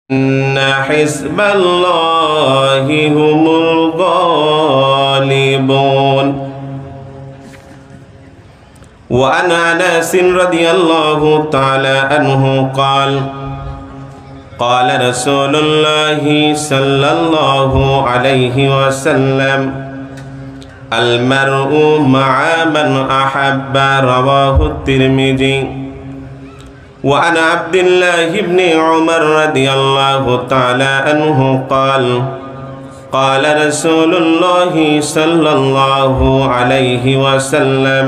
حزب الله هم الغالبون. وعن أنس رضي الله تعالى عنه قال قال رسول الله صلى الله عليه وسلم المرء مع من أحب. رواه الترمذي. وعن عبد الله بن عمر رضي الله تعالى عنه قال قال رسول الله صلى الله عليه وسلم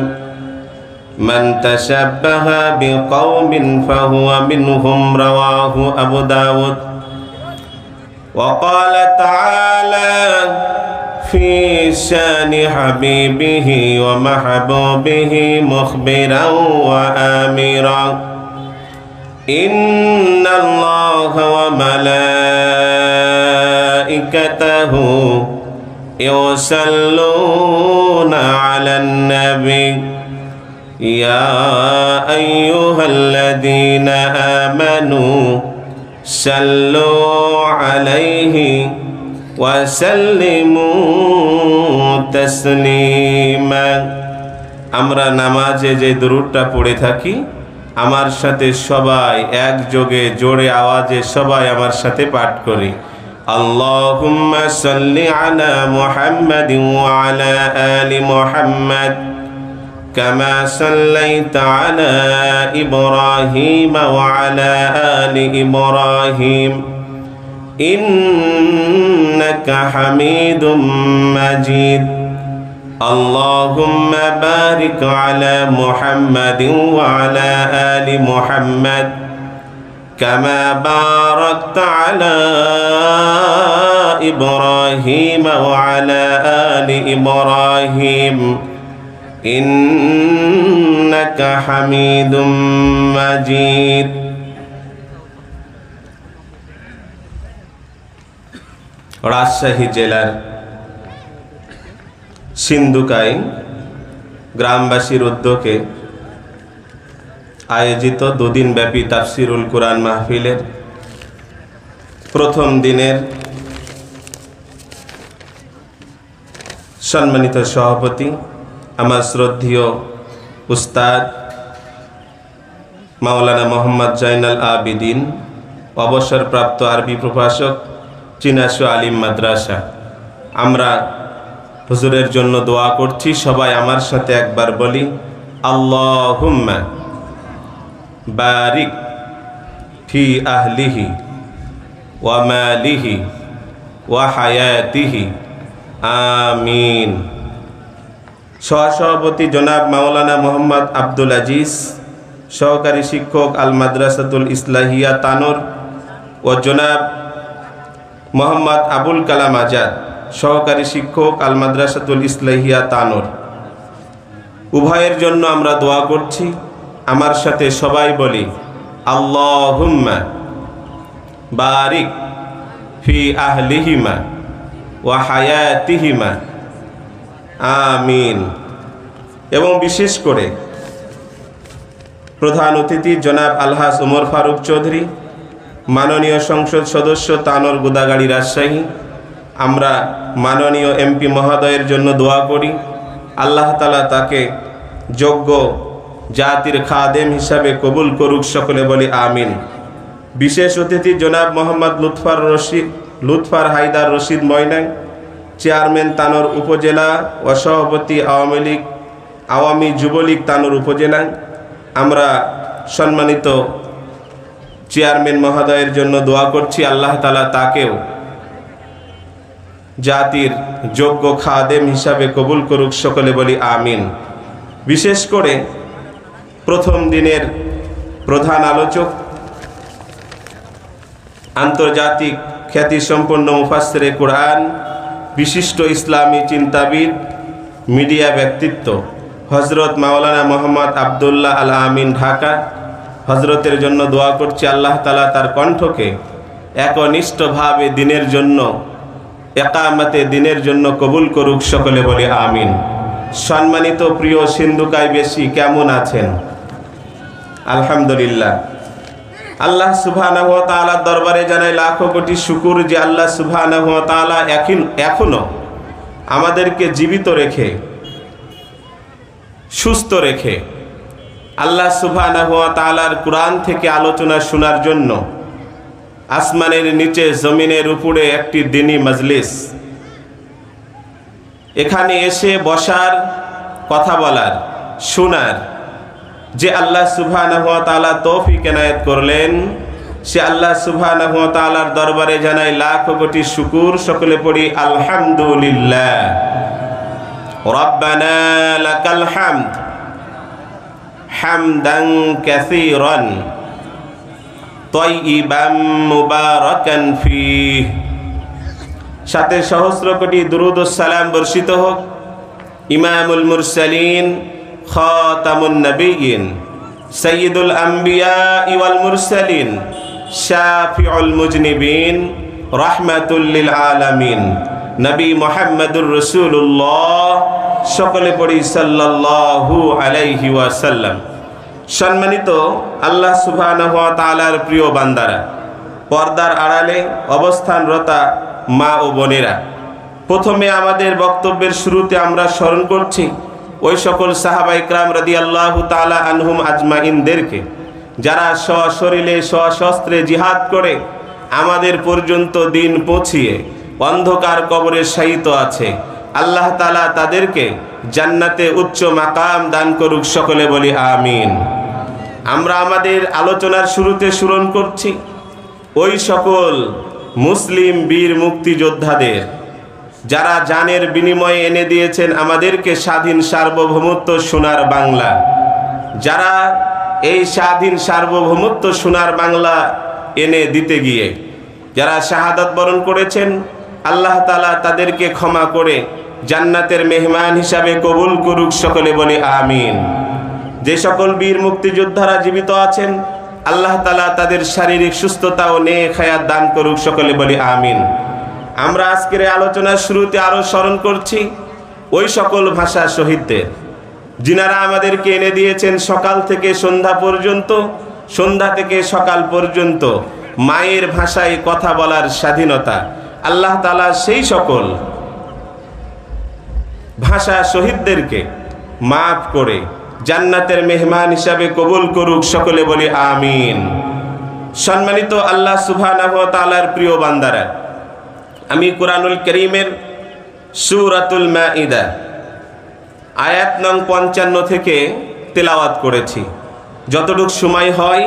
من تشبه بقوم فهو منهم. رواه أبو داود. وقال تعالى في شان حبيبه ومحبوبه مخبرا وآمرا إن الله وملائكته يصلون على النبي يا أيها الذين آمنوا صلوا عليه وسلموا تسليما. আমরা নামাজে যে দুরূদটা পড়ে থাকি আমার সাথে সবাই একযোগে জোরে আওয়াজে সবাই আমার সাথে পাঠ করি। আল্লাহুম্মা সাল্লি আলা মুহাম্মাদিন ওয়া আলা আলি মুহাম্মাদ কামা সাল্লাইতা আলা ইব্রাহিম ওয়া আলা আলি ইব্রাহিম ইন্নাকা হামিদুম মাজিদ। اللهم بارك على محمد وعلى آل محمد كما باركت على إبراهيم وعلى آل إبراهيم إنك حميد مجيد. রাজশাহী জেলার সিন্ধুকাই গ্রামবাসীর উদ্যোগে আয়োজিত দুদিন ব্যাপী তাফসিরুল কুরআন মাহফিলের প্রথম দিনের সম্মানিত সভাপতি আমার শ্রদ্ধেয় উস্তাদ মাওলানা মোহাম্মদ জয়নাল আবিদিন, অবসরপ্রাপ্ত আরবি প্রভাষক, চিনাশো আলিম মাদ্রাসা। আমরা হুজুরের জন্য দোয়া করছি, সবাই আমার সাথে একবার বলি আল্লাহুম্মা বারিক ফি আহলিহি ওয়া মালিহি ওয়া হায়াতিহি আমিন। সহসভাপতি জনাব মাওলানা মোহাম্মদ আব্দুল আজিজ, সহকারী শিক্ষক আল মাদ্রাসাতুল ইসলাহিয়া তানোর ও জনাব মোহাম্মদ আবুল কালাম আজাদ, সহকারী শিক্ষক আল মাদ্রাসাতুল ইসলাহিয়া তানোর। উভয়ের জন্য আমরা দোয়া করছি। আমার সাথে সবাই বলি আল্লাহুম্মা বারিক ফি আহলিহিমা ওয়া হায়াতিহিমা আমিন। এবং বিশেষ করে প্রধান অতিথি জনাব আলহাজ ওমর ফারুক চৌধুরী, মাননীয় সংসদ সদস্য তানোর গোদাগাড়ি রাজশাহী। আমরা মাননীয় এমপি মহোদয়ের জন্য দোয়া করি, আল্লাহ তাআলা তাকে যোগ্য জাতির খাদেম হিসাবে কবুল করুক, সকলে বলি আমিন। বিশেষ অতিথি জনাব মোহাম্মদ লুৎফার হায়দার রশিদ ময়নাং, চেয়ারম্যান তানোর উপজেলা ও সভাপতি আওয়ামী যুবলীগ তানোর উপজেলা। আমরা সম্মানিত চেয়ারম্যান মহোদয়ের জন্য দোয়া করছি, আল্লাহ তাআলা তাকেও জাতির যোগ্য খাদেম হিসাবে কবুল করুক, সকলে বলি আমিন। বিশেষ করে প্রথম দিনের প্রধান আলোচক, আন্তর্জাতিক খ্যাতিসম্পন্ন মুফাসসিরে কুরআন, বিশিষ্ট ইসলামী চিন্তাবিদ, মিডিয়া ব্যক্তিত্ব হযরত মাওলানা মোহাম্মদ আব্দুল্লাহ আল আমিন ঢাকা। হযরতের জন্য দোয়া করছি, আল্লাহ তাআলা তার কণ্ঠকে একনিষ্ঠভাবে দিনের জন্য, একামতে দিনের জন্য কবুল করুক, সকলে বলে আমিন। সম্মানিত প্রিয় সিন্ধুকাইবাসী, কেমন আছেন? আলহামদুলিল্লাহ। আল্লাহ সুবহানাহু ওয়া তাআলার দরবারে জানাই লাখো কোটি শুকর যে আল্লাহ সুবহানাহু ওয়া তাআলা এখনো আমাদেরকে জীবিত রেখে সুস্থ রেখে আল্লাহ সুবহানাহু ওয়া তাআলার কুরআন থেকে আলোচনা শোনার জন্য আসমানের নিচে জমিনের উপরে একটি দ্বীনি মজলিস, এখানে এসে বসার, কথা বলার, শোনার যে আল্লাহ সুবহানাহু ওয়া তাআলা তৌফিক এনায়েত করলেন, সে আল্লাহ সুবহানাহু ওয়া তাআলার দরবারে জানাই লাখো কোটি শুকর। সকলে পড়ি আলহামদুলিল্লাহ। রব্বানা লাকাল হামদ হামদান কাসীরান তাইয়িবান মুবারাকান ফীহ। সাথে সহস্র কোটি দুরূদ ও সালাম বর্ষিত হোক ইমামুল মুরসালিন খাতামুন নবিয়্যিন সাইয়্যিদুল আম্বিয়া ওয়াল মুরসালিন শাফিউল মুজনিবিন রাহমাতুল লিল আলামিন নবী মুহাম্মদুর রাসূলুল্লাহ। সকলে পড়ি সাল্লাল্লাহু আলাইহি ওয়াসাল্লাম। সম্মানিত আল্লাহ সুবহানাহু ওয়া তাআলার প্রিয় বান্দারা, পর্দার আড়ালে অবস্থানরতা মা ও বোনেরা, প্রথমে আমাদের বক্তব্যের শুরুতে আমরা স্মরণ করছি ওই সকল সাহাবা ইকরাম রাদিয়াল্লাহু তাআলা আনহুম আজমাইনদেরকে যারা সশরীরে সশস্ত্রে জিহাদ করে আমাদের পর্যন্ত দিন পৌঁছিয়ে অন্ধকার কবরে শায়িত আছে। আল্লাহ তাআলা তাদেরকে জান্নাতে উচ্চ মাকাম দান করুক। সকলে বলি আমিন। আমরা আমাদের আলোচনার শুরুতে স্মরণ করছি ওই সকল মুসলিম বীর মুক্তিযোদ্ধাদের যারা জানের বিনিময়ে এনে দিয়েছেন আমাদেরকে স্বাধীন সার্বভৌমত্ব সোনার বাংলা। যারা এই স্বাধীন সার্বভৌমত্ব সোনার বাংলা এনে দিতে গিয়ে যারা শাহাদাত বরণ করেছেন, আল্লাহ তাআলা তাদেরকে ক্ষমা করে জান্নাতের মেহমান হিসাবে কবুল করুক। সকলে বলি আমিন। যে সকল বীর মুক্তিযোদ্ধারা জীবিত আছেন, আল্লাহ তাআলা তাদের শারীরিক সুস্থতা ও নেক হায়াত দান করুক। সকলে বলি আমিন। আমরা আজকের আলোচনার শুরুতে আরো স্মরণ করছি ওই সকল ভাষা শহীদদের যিনারা আমাদেরকে এনে দিয়েছেন সকাল থেকে সন্ধ্যা পর্যন্ত, সন্ধ্যা থেকে সকাল পর্যন্ত মায়ের ভাষায় কথা বলার স্বাধীনতা। আল্লাহ তাআলা সেই সকল ভাষা শহীদদেরকে মাফ করে জান্নাতের মেহমান হিসাবে কবুল করুক। সকলে বলি আমিন। সম্মানিত আল্লাহ সুবহানাহু ওয়া তাআলার প্রিয় বান্দারা, আমি কুরআনুল কারীমের সূরাতুল মাঈদা আয়াত নং 55 থেকে তেলাওয়াত করেছি। যতটুকু সময় হয়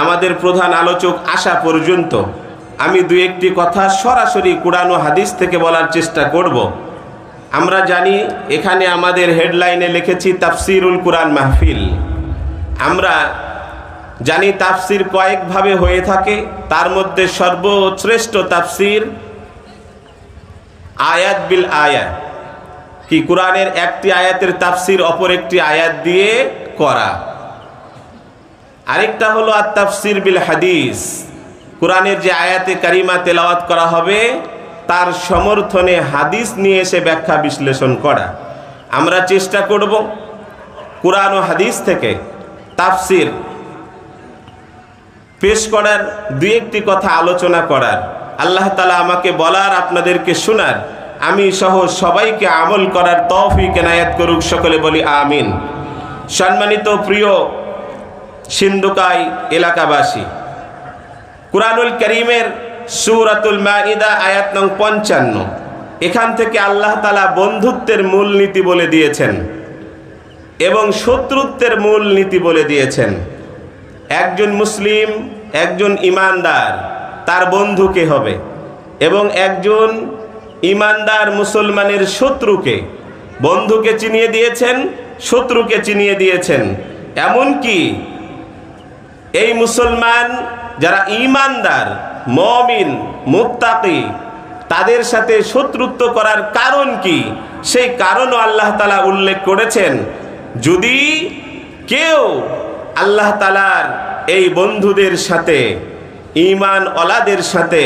আমাদের প্রধান আলোচক আসা পর্যন্ত আমি দুই একটি কথা সরাসরি কুরআন ও হাদিস থেকে বলার চেষ্টা করব। আমরা জানি এখানে আমাদের হেডলাইনে লিখেছি তাফসিরুল কুরআন মাহফিল। আমরা জানি তাফসির কয়েকভাবে হয়ে থাকে, তার মধ্যে সর্বশ্রেষ্ঠ তাফসির আয়াত বিল আয়াত, কি কুরআনের একটি আয়াতের তাফসির অপর একটি আয়াত দিয়ে করা। আরেকটা হলো আত তাফসির বিল হাদিস, কুরআনের যে আয়াতে কারিমা তেলাওয়াত করা হবে তার সমর্থনে হাদিস নিয়ে এসে ব্যাখ্যা বিশ্লেষণ করা। আমরা চেষ্টা করব কুরআন ও হাদিস থেকে তাফসির পেশ করার, দুই একটি কথা আলোচনা করার। আল্লাহ তাআলা আমাকে বলার, আপনাদেরকে শোনার, আমি সহ সবাইকে আমল করার তৌফিক এনায়েত করুক। সকলে বলি আমিন। সম্মানিত প্রিয় সিন্ধুকাই এলাকাবাসী, কুরআনুল কারীমের সূরাতুল মাঈদা আয়াত নং 55, এখান থেকে আল্লাহ তাআলা বন্ধুত্বের মূলনীতি বলে দিয়েছেন এবং শত্রুত্বের মূলনীতি বলে দিয়েছেন। একজন মুসলিম, একজন ঈমানদার, তার বন্ধু কে হবে, এবং একজন ঈমানদার মুসলমানের শত্রুকে, বন্ধুকে চিনিয়ে দিয়েছেন, শত্রুকে চিনিয়ে দিয়েছেন। এমনকি এই মুসলমান যারা ঈমানদার, মুমিন, মুত্তাকি, তাদের সাথে শত্রুত্ব করার কারণ কি, সেই কারণও আল্লাহ তাআলা উল্লেখ করেছেন। যদি কেউ আল্লাহ তাআলার এই বন্ধুদের সাথে, ঈমান ওয়ালাদের সাথে,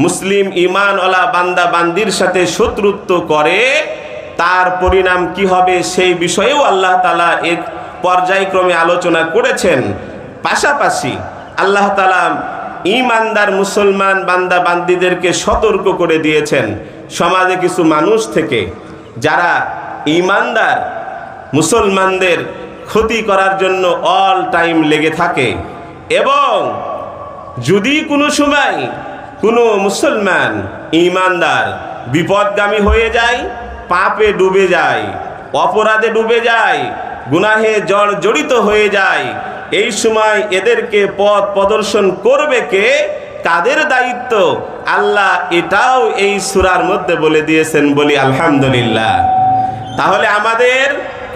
মুসলিম ঈমান ওয়ালা বান্দা বান্দির সাথে শত্রুত্ব করে, তার পরিণাম কি হবে সেই বিষয়েও আল্লাহ তাআলা এক পর্যায়ক্রমে আলোচনা করেছেন। পাশাপাশি আল্লাহ তাআলা ঈমানদার মুসলমান বান্দা বান্দীদেরকে সতর্ক করে দিয়েছেন সমাজে কিছু মানুষ থেকে যারা ঈমানদার মুসলমানদের ক্ষতি করার জন্য অল টাইম লেগে থাকে, এবং যদি কোনো সময় কোনো মুসলমান ঈমানদার বিপদগামী হয়ে যায়, পাপে ডুবে যায়, অপরাধে ডুবে যায়, গুনাহে জড়িত হয়ে যায়, এই সময় এদেরকে পথ প্রদর্শন করবে কে, কাদের দায়িত্ব, আল্লাহ এটাও এই সূরার মধ্যে বলে দিয়েছেন। বলি আলহামদুলিল্লাহ। তাহলে আমাদের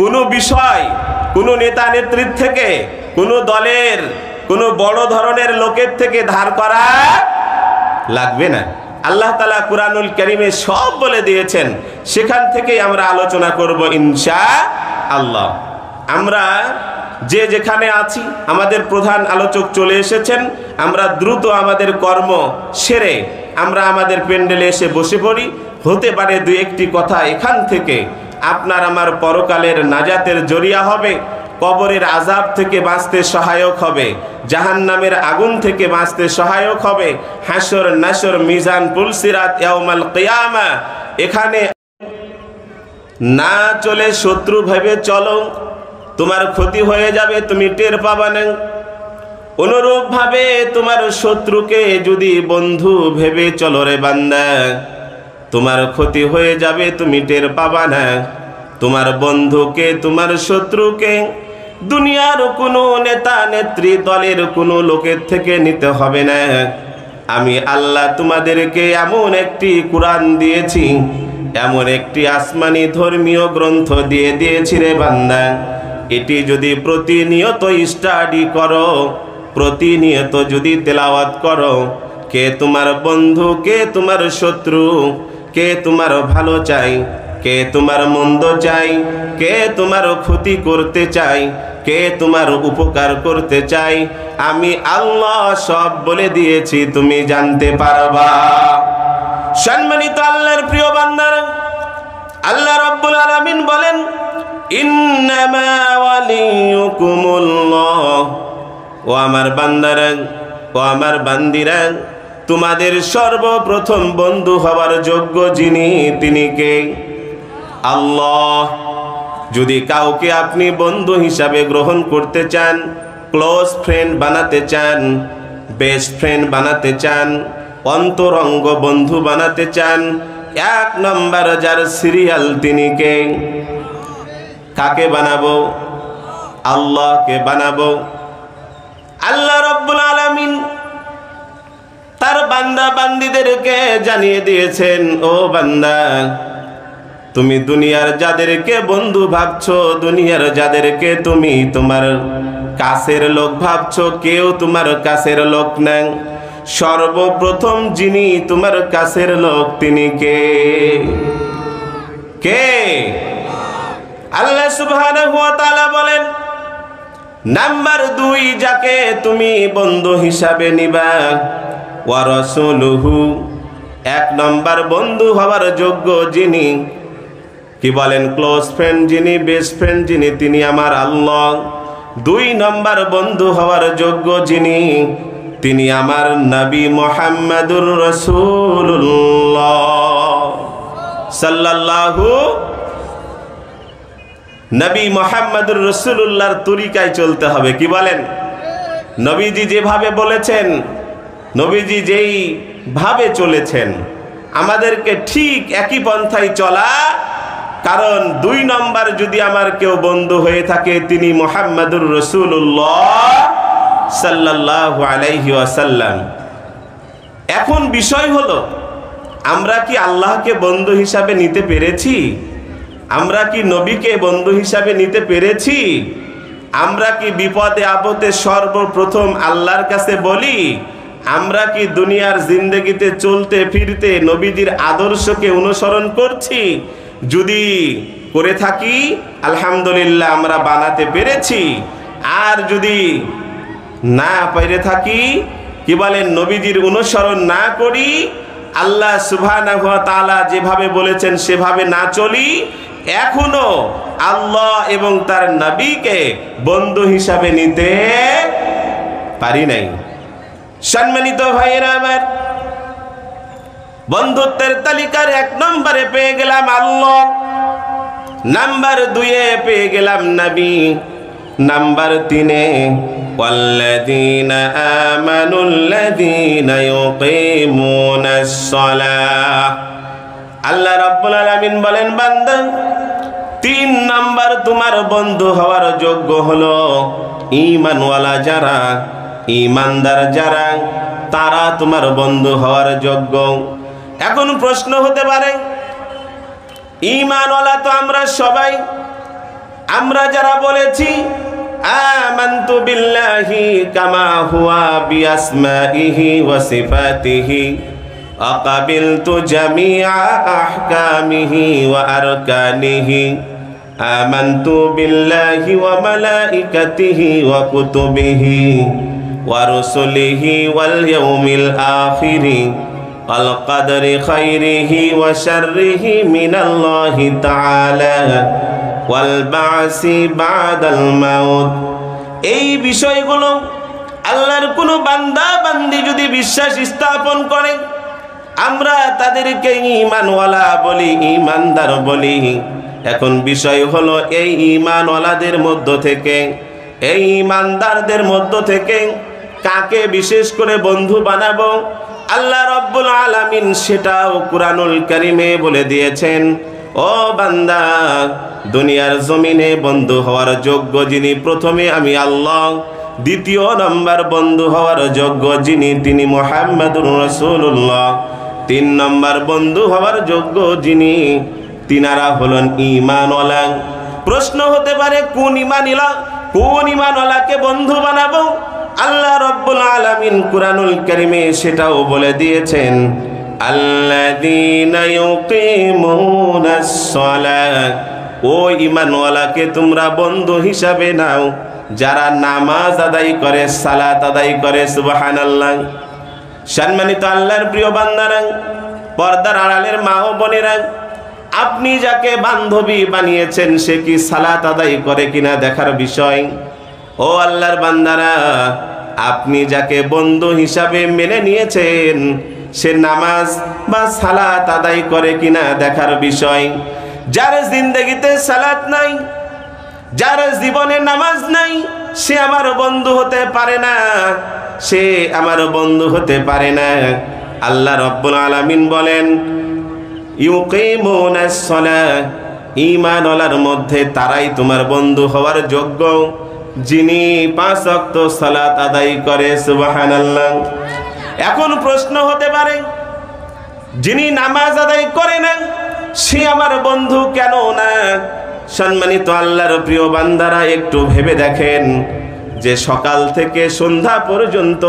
কোনো বিষয় কোনো নেতা নেত্রীর থেকে, কোনো দলের কোনো বড় ধরনের লোকের থেকে ধার করা লাগবে না। আল্লাহ তাআলা কুরআনুল কারীমে সব বলে দিয়েছেন, সেখান থেকেই আমরা আলোচনা করব ইনশাআল্লাহ। আমরা যে যেখানে আছি, আমাদের প্রধান আলোচক চলে এসেছেন, আমরা দ্রুত আমাদের কর্ম সেরে আমরা আমাদের প্যান্ডেলে এসে বসে পড়ি। হতে পারে দুই একটি কথা এখান থেকে আপনার আমার পরকালের নাজাতের জরিয়া হবে, কবরের আযাব থেকে বাঁচতে সহায়ক হবে, জাহান্নামের আগুন থেকে বাঁচতে সহায়ক হবে, হাসর নাসর মিজান পুলসিরাত ইয়াউমাল কিয়ামা এখানে না চলে শত্রু ভেবে চলো, তোমার ক্ষতি হয়ে যাবে, তুমি টের পাবা না। অনুরূপ ভাবে তোমার শত্রুকে যদি বন্ধু ভেবে চলো রে বান্দা, তোমার ক্ষতি হয়ে যাবে, তুমি টের পাবা না। তোমার বন্ধুকে, তোমার শত্রুকে দুনিয়ার কোনো নেতা নেত্রী দলের কোনো লোকের থেকে নিতে হবে না। আমি আল্লাহ তোমাদেরকে এমন একটি কুরআন দিয়েছি, এমন একটি আসমানি ধর্মীয় গ্রন্থ দিয়ে দিয়েছি রে বান্দা, এটি যদি প্রতিনিয়ত স্টাডি করো, প্রতিনিয়ত যদি তেলাওয়াত করো, কে তোমার বন্ধু, কে তোমার শত্রু, কে তোমার ভালো চাই, কে তোমার মন্দ চাই, কে তোমার ক্ষতি করতে চাই, কে তোমার উপকার করতে চাই, আমি আল্লাহ সব বলে দিয়েছি, তুমি জানতে পারবা। সম্মানিত আল্লাহর প্রিয় বান্দারা, আল্লাহ রাব্বুল আলামিন বলেন, ইন্নামা ওয়ালিয়ুকুমুল্লাহ, ও আমার বান্দারা, ও আমার বান্দিরা, তোমাদের সর্বপ্রথম বন্ধু হওয়ার যোগ্য যিনি, তিনি কে? আল্লাহ। যদি কাউকে আপনি বন্ধু হিসাবে গ্রহণ করতে চান, ক্লোজ ফ্রেন্ড বানাতে চান, বেস্ট ফ্রেন্ড বানাতে চান, অন্তরঙ্গ বন্ধু বানাতে চান, এক নম্বর যার সিরিয়াল তিনি কে? কাকে বানাবো? আল্লাহকে বানাবো। আল্লাহ রাব্বুল আলামিন তার বান্দা বান্দীদেরকে জানিয়ে দিয়েছেন, ও বান্দা, তুমি দুনিয়ার যাদেরকে বন্ধু ভাবছো, দুনিয়ার যাদেরকে তুমি তোমার কাছের লোক ভাবছো, কেউ তোমার কাছের লোক না। সর্বপ্রথম যিনি তোমার কাছের লোক, তিনি কে? কে? আল্লাহ সুবহানাহু ওয়া তাআলা বলেন, নাম্বার 2 যাকে তুমি বন্ধু হিসাবে নিবা, ওয়া রাসূলুহু, এক নম্বর বন্ধু হওয়ার যোগ্য যিনি, কি বলেন? ক্লোজ ফ্রেন্ড যিনি, বেস্ট ফ্রেন্ড যিনি, তিনি আমার আল্লাহ। 2 নম্বর বন্ধু হওয়ার যোগ্য যিনি, তিনি আমার নবী মুহাম্মাদুর রাসূলুল্লাহ সাল্লাল্লাহু, নবী মুহাম্মাদুর রাসূলুল্লাহর তরিকায় চলতে হবে। কি বলেন? নবীজি যেভাবে বলেছেন, নবীজি যেই ভাবে চলেছেন, আমাদেরকে ঠিক একই পন্থায় চলা। কারণ 2 নম্বর যদি আমার কেউ বন্ধু হয়ে থাকে, তিনি মুহাম্মাদুর রাসূলুল্লাহ সাল্লাল্লাহু আলাইহি ওয়াসাল্লাম। এখন বিষয় হলো, আমরা কি আল্লাহকে বন্ধু হিসাবে নিতে পেরেছি? আমরা কি নবীকে বন্ধু হিসাবে নিতে পেরেছি? আমরা কি বিপদে আপদে সর্বপ্রথম আল্লাহর কাছে বলি? আমরা কি দুনিয়ার জিন্দেগিতে চলতে ফিরতে নবীজির আদর্শকে অনুসরণ করছি? যদি করে থাকি, আলহামদুলিল্লাহ, আমরা বানাতে পেরেছি। আর যদি না পেরে থাকি, কি বলেন, নবীজির অনুসরণ না করি, আল্লাহ সুবহানাহু ওয়া তাআলা যেভাবে বলেছেন সেভাবে না চলি, এখনো আল্লাহ এবং তার নবীকে বন্ধু হিসাবে নিতে পারি নাই। সম্মানিত ভাইয়েরা আমার, বন্ধুত্বের তালিকার 1 নম্বরে পেয়ে গেলাম আল্লাহ, নাম্বার 2-এ পেয়ে গেলাম নবী, নাম্বার 3-এ ওয়াল্লাযীনা আমানুল্লাযীনা ইউকিমুনাস সালাহ। আল্লাহ রাব্বুল আলামিন বলেন, বান্দা 3 নাম্বার তোমার বন্ধু হওয়ার যোগ্য হলো ঈমানওয়ালা যারা, ঈমানদার যারা, তারা তোমার বন্ধু হওয়ার যোগ্য। এখন প্রশ্ন হতে পারে, ঈমানওয়ালা তো আমরা সবাই, আমরা যারা বলেছি আমানতু বিল্লাহি কামা হুয়া বিআসমাইহি ওয়া সিফাতিহি আকাবিলতু জামিআ আহকামিহি ওয়া আরকানিহি আমানতু বিল্লাহি ওয়া মালাইকাতিহি ওয়া কুতুবিহি ওয়া রুসুলিহি ওয়াল ইয়াউমিল আখিরি ওয়াল কদরি খাইরিহি ওয়া শাররিহি মিনাল্লাহি তাআলা ওয়াল বা'সি বা'দাল মাউত। এই বিষয়গুলো আল্লাহর কোনো বান্দা বান্দি যদি বিশ্বাস স্থাপন করে, আমরা তাদেরকে ঈমানওয়ালা বলি, ঈমানদার বলি। এখন বিষয় হলো, এই ঈমানওয়ালাদের মধ্য থেকে, এই ঈমানদারদের মধ্য থেকে কাকে বিশেষ করে বন্ধু বানাবো, আল্লাহ রাব্বুল আলামিন সেটাও কুরআনুল কারীমে বলে দিয়েছেন। ও বান্দা, দুনিয়ার জমিনে বন্ধু হওয়ার যোগ্য যিনি, প্রথমে আমি আল্লাহ, দ্বিতীয় নম্বর বন্ধু হওয়ার যোগ্য যিনি, তিনি মুহাম্মাদুর রাসূলুল্লাহ, 3 নম্বর বন্ধু হওয়ার যোগ্য যিনি, তিনারা হলেন ঈমানওয়ালা। প্রশ্ন হতে পারে, কোন ঈমানওয়ালাকে বন্ধু বানাবো? আল্লাহ রাব্বুল আলামিন কুরআনুল কারীমে সেটাও বলে দিয়েছেন, আল্লাযীনা ইউকিমুনাস সালাহ। ও ঈমানওয়ালাকে তোমরা বন্ধু হিসাবে নাও যারা নামাজ আদায় করে, সালাত আদায় করে। সুবহানাল্লাহ। সম্মানিত আল্লাহর প্রিয় বান্দারা, পর্দার আড়ালের মা ও বোনেরা, আপনি যাকে বান্ধবী বানিয়েছেন সে কি সালাত আদায় করে কিনা দেখার বিষয়। ও আল্লাহর বান্দারা, আপনি যাকে বন্ধু হিসাবে মেনে নিয়েছেন সে নামাজ বা সালাত আদায় করে কিনা দেখার বিষয়। যার জিন্দেগিতে সালাত নাই, যার জীবনে নামাজ নাই, সে আমার বন্ধু হতে পারে না, সে আমার বন্ধু হতে পারে না। আল্লাহ রাব্বুল আলামিন বলেন, ইউকিমুনাস সালাহ, ঈমানওয়ালার মধ্যে তারাই তোমার বন্ধু হওয়ার যোগ্য যিনি 5 ওয়াক্ত সালাত আদায় করে। সুবহানাল্লাহ। এখন প্রশ্ন হতে পারে, যিনি নামাজ আদায় করে না সে আমার বন্ধু কেন না? সম্মানিত আল্লাহর প্রিয় বান্দারা, একটু ভেবে দেখেন যে সকাল থেকে সন্ধ্যা পর্যন্ত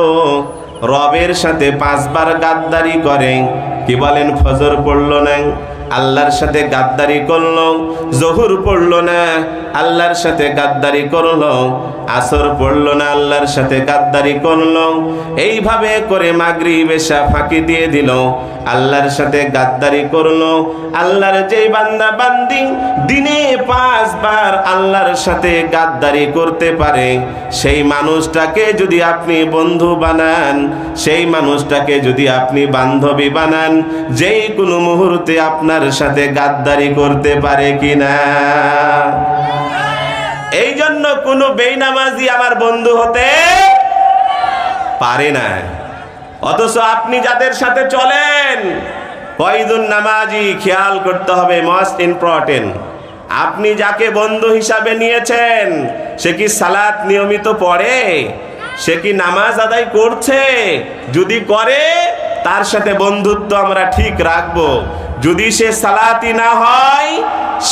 রবের সাথে 5 বার গাদ্দারি করে। কি বলেন? ফজর পড়লো না, আল্লাহর সাথে গাদ্দারি করলো। জোহর পড়লো না, আল্লাহর সাথে গাদ্দারি করলো। আসর পড়লো না, আল্লাহর সাথে গাদ্দারি করলো। এইভাবে করে মাগরিব এশা ফাঁকি দিয়ে দিল, আল্লাহর সাথে গাদ্দারি করলো। আল্লাহর যেই বান্দা বান্দি দিনে 5 বার আল্লাহর সাথে গাদ্দারি করতে পারে, সেই মানুষটাকে যদি আপনি বন্ধু বানান, সেই মানুষটাকে যদি আপনি বান্ধবী বানান, যেই কোনো মুহূর্তে আপনার সাথে গাদ্দারি করতে পারে কিনা? এই জন্য কোনো বেনামাজি আমার বন্ধু হতে পারে না। অথচ আপনি যাদের সাথে চলেন, কয়জন নামাজি, খেয়াল করতে হবে, মোস্ট ইম্পর্টেন্ট। আপনি যাকে বন্ধু হিসাবে নিয়েছেন সে কি সালাত নিয়মিত পড়ে? সে কি নামাজ আদায় করছে? যদি করে, তার সাথে বন্ধুত্ব আমরা ঠিক রাখবো। যদি সে সালাতি না হয়,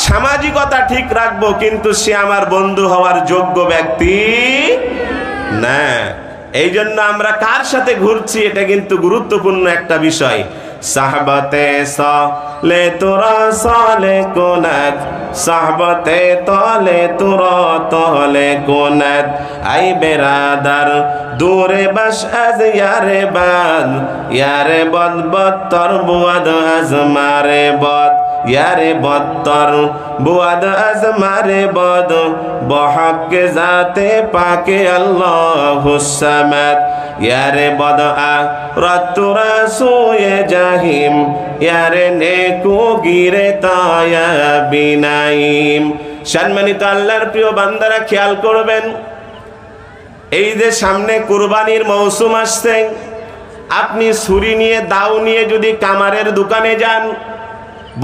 সামাজিকতা ঠিক রাখবো, কিন্তু সে আমার বন্ধু হওয়ার যোগ্য ব্যক্তি না। এই জন্য আমরা কার সাথে ঘুরছি এটা কিন্তু গুরুত্বপূর্ণ একটা বিষয়। সাহবতে সলে তোরা সলে কোনাত, সাহবতে তলে তোরা তলে কোনাত, আই বেরাদার দূরে বাস আজ ইয়ারে বাদ, ইয়ারে বদ বত্তর বুয়াদ আজ মারে বদ, ইয়ারে বত্তর বুয়াদ আজ মারে বদ, বহক জাতে পাকে আল্লাহুস সামাদ, ইয়ারে বদআ রতুরা সুয়ে জাহিম ইয়ারে নেকু গিরে তায়া বিনাইম। সম্মানিত আল্লাহর প্রিয় বান্দারা খেয়াল করবেন, এই যে সামনে কুরবানির মৌসুম আসছে, আপনি ছুরি নিয়ে দাও নিয়ে যদি কামারের দোকানে যান,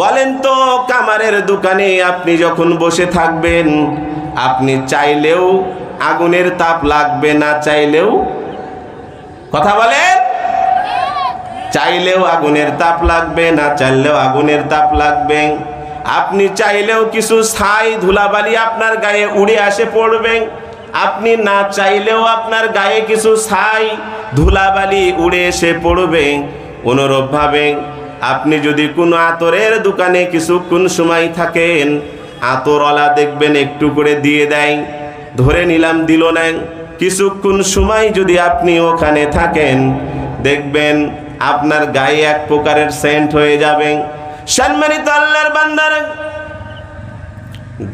বলেন তো কামারের দোকানে আপনি যখন বসে থাকবেন, আপনি চাইলেও আগুনের তাপ লাগবে, না চাইলেও, কথা বলেন, চাইলেও আগুনের তাপ লাগবে, না চাইলেও আগুনের তাপ লাগবে। আপনি চাইলেও কিছু ছাই ধুলাবালি আপনার গায়ে উড়ে আসে পড়বে, আপনি না চাইলেও আপনার গায়ে কিছু ছাই ধুলাবালি উড়ে এসে পড়বে। অনুরূপভাবে আপনি যদি কোনো আতরের দোকানে কিছুক্ষণ সময় থাকেন, আতরওয়ালা দেখবেন একটু করে দিয়ে দেয়, ধরে নিলাম দিল না, কিছুক্ষণ সময় যদি আপনি ওখানে থাকেন, দেখবেন আপনার গায়ে এক প্রকারের সেন্ট হয়ে যাবে। সম্মানিত আল্লাহর বান্দারা,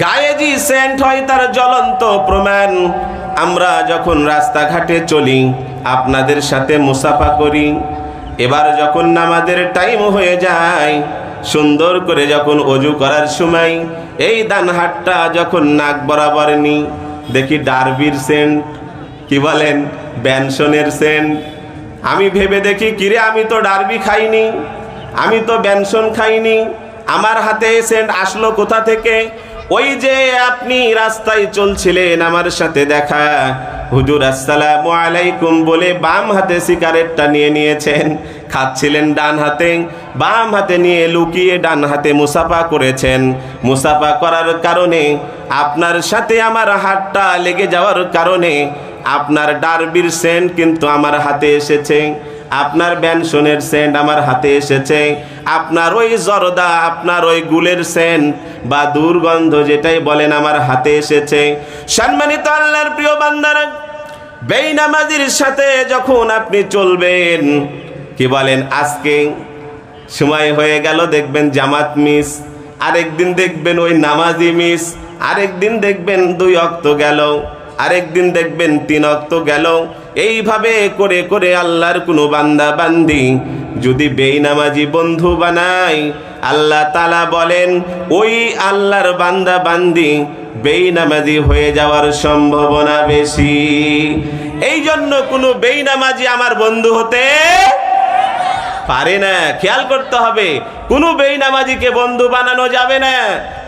গায়ে যে সেন্ট হয় তার জ্বলন্ত প্রমাণ আমরা যখন রাস্তাঘাটে চলি, আপনাদের সাথে মুসাফা করি, এবার যখন নামাজের টাইম হয়ে যায়, সুন্দর করে যখন ওযু করার সময় এই ডান হাতটা যখন নাক বরাবর নি, দেখি ডারবির সেন্ট, কি বলেন, বেনসনের সেন্ট। আমি ভেবে দেখি, কিরে আমি তো ডারবি খাইনি, আমি তো বেনসন খাইনি, আমার হাতে সেন্ট আসলো কোথা থেকে? ওই যে আপনি রাস্তায় চলছিলেন, আমার সাথে দেখা, হুজুর আসসালামু আলাইকুম বলে বাম হাতে সিগারেটটা নিয়ে নিয়েছেন, খাচ্ছিলেন ডান হাতে, বাম হাতে নিয়ে লুকিয়ে ডান হাতে মুসাফা করেছেন। মুসাফা করার কারণে আপনার সাথে আমার হাতটা লেগে যাওয়ার কারণে আপনার ডারবির সেন্ট কিন্তু আমার হাতে এসেছে, আপনার বেনসনের সেন্ট আমার হাতে এসেছে, আপনার ওই জর্দা, আপনার ওই গুলের সেন্ট বা দুর্গন্ধ যেটাই বলেন আমার হাতে এসেছে। সম্মানিত আল্লাহর প্রিয় বান্দারা, বেনামাজির সাথে যখন আপনি চলবেন, কি বলেন, আজকে সময় হয়ে গেল দেখবেন জামাত মিস, আরেকদিন দেখবেন ওই নামাজি মিস, আরেকদিন দেখবেন 2 ওয়াক্ত গেল, আরেকদিন দেখবেন 3 ওয়াক্ত গেল। এইভাবে করে করে আল্লাহর কোনো বান্দা বান্দি যদি বেনামাজি বন্ধু বানায়, আল্লাহ তাআলা বলেন ওই আল্লাহর বান্দা বান্দি বেনামাজি হয়ে যাওয়ার সম্ভাবনা বেশি। এই জন্য কোনো বেনামাজি আমার বন্ধু হতে পারে না। খেয়াল করতে হবে, কোনো বেনামাজিকে বন্ধু বানানো যাবে না,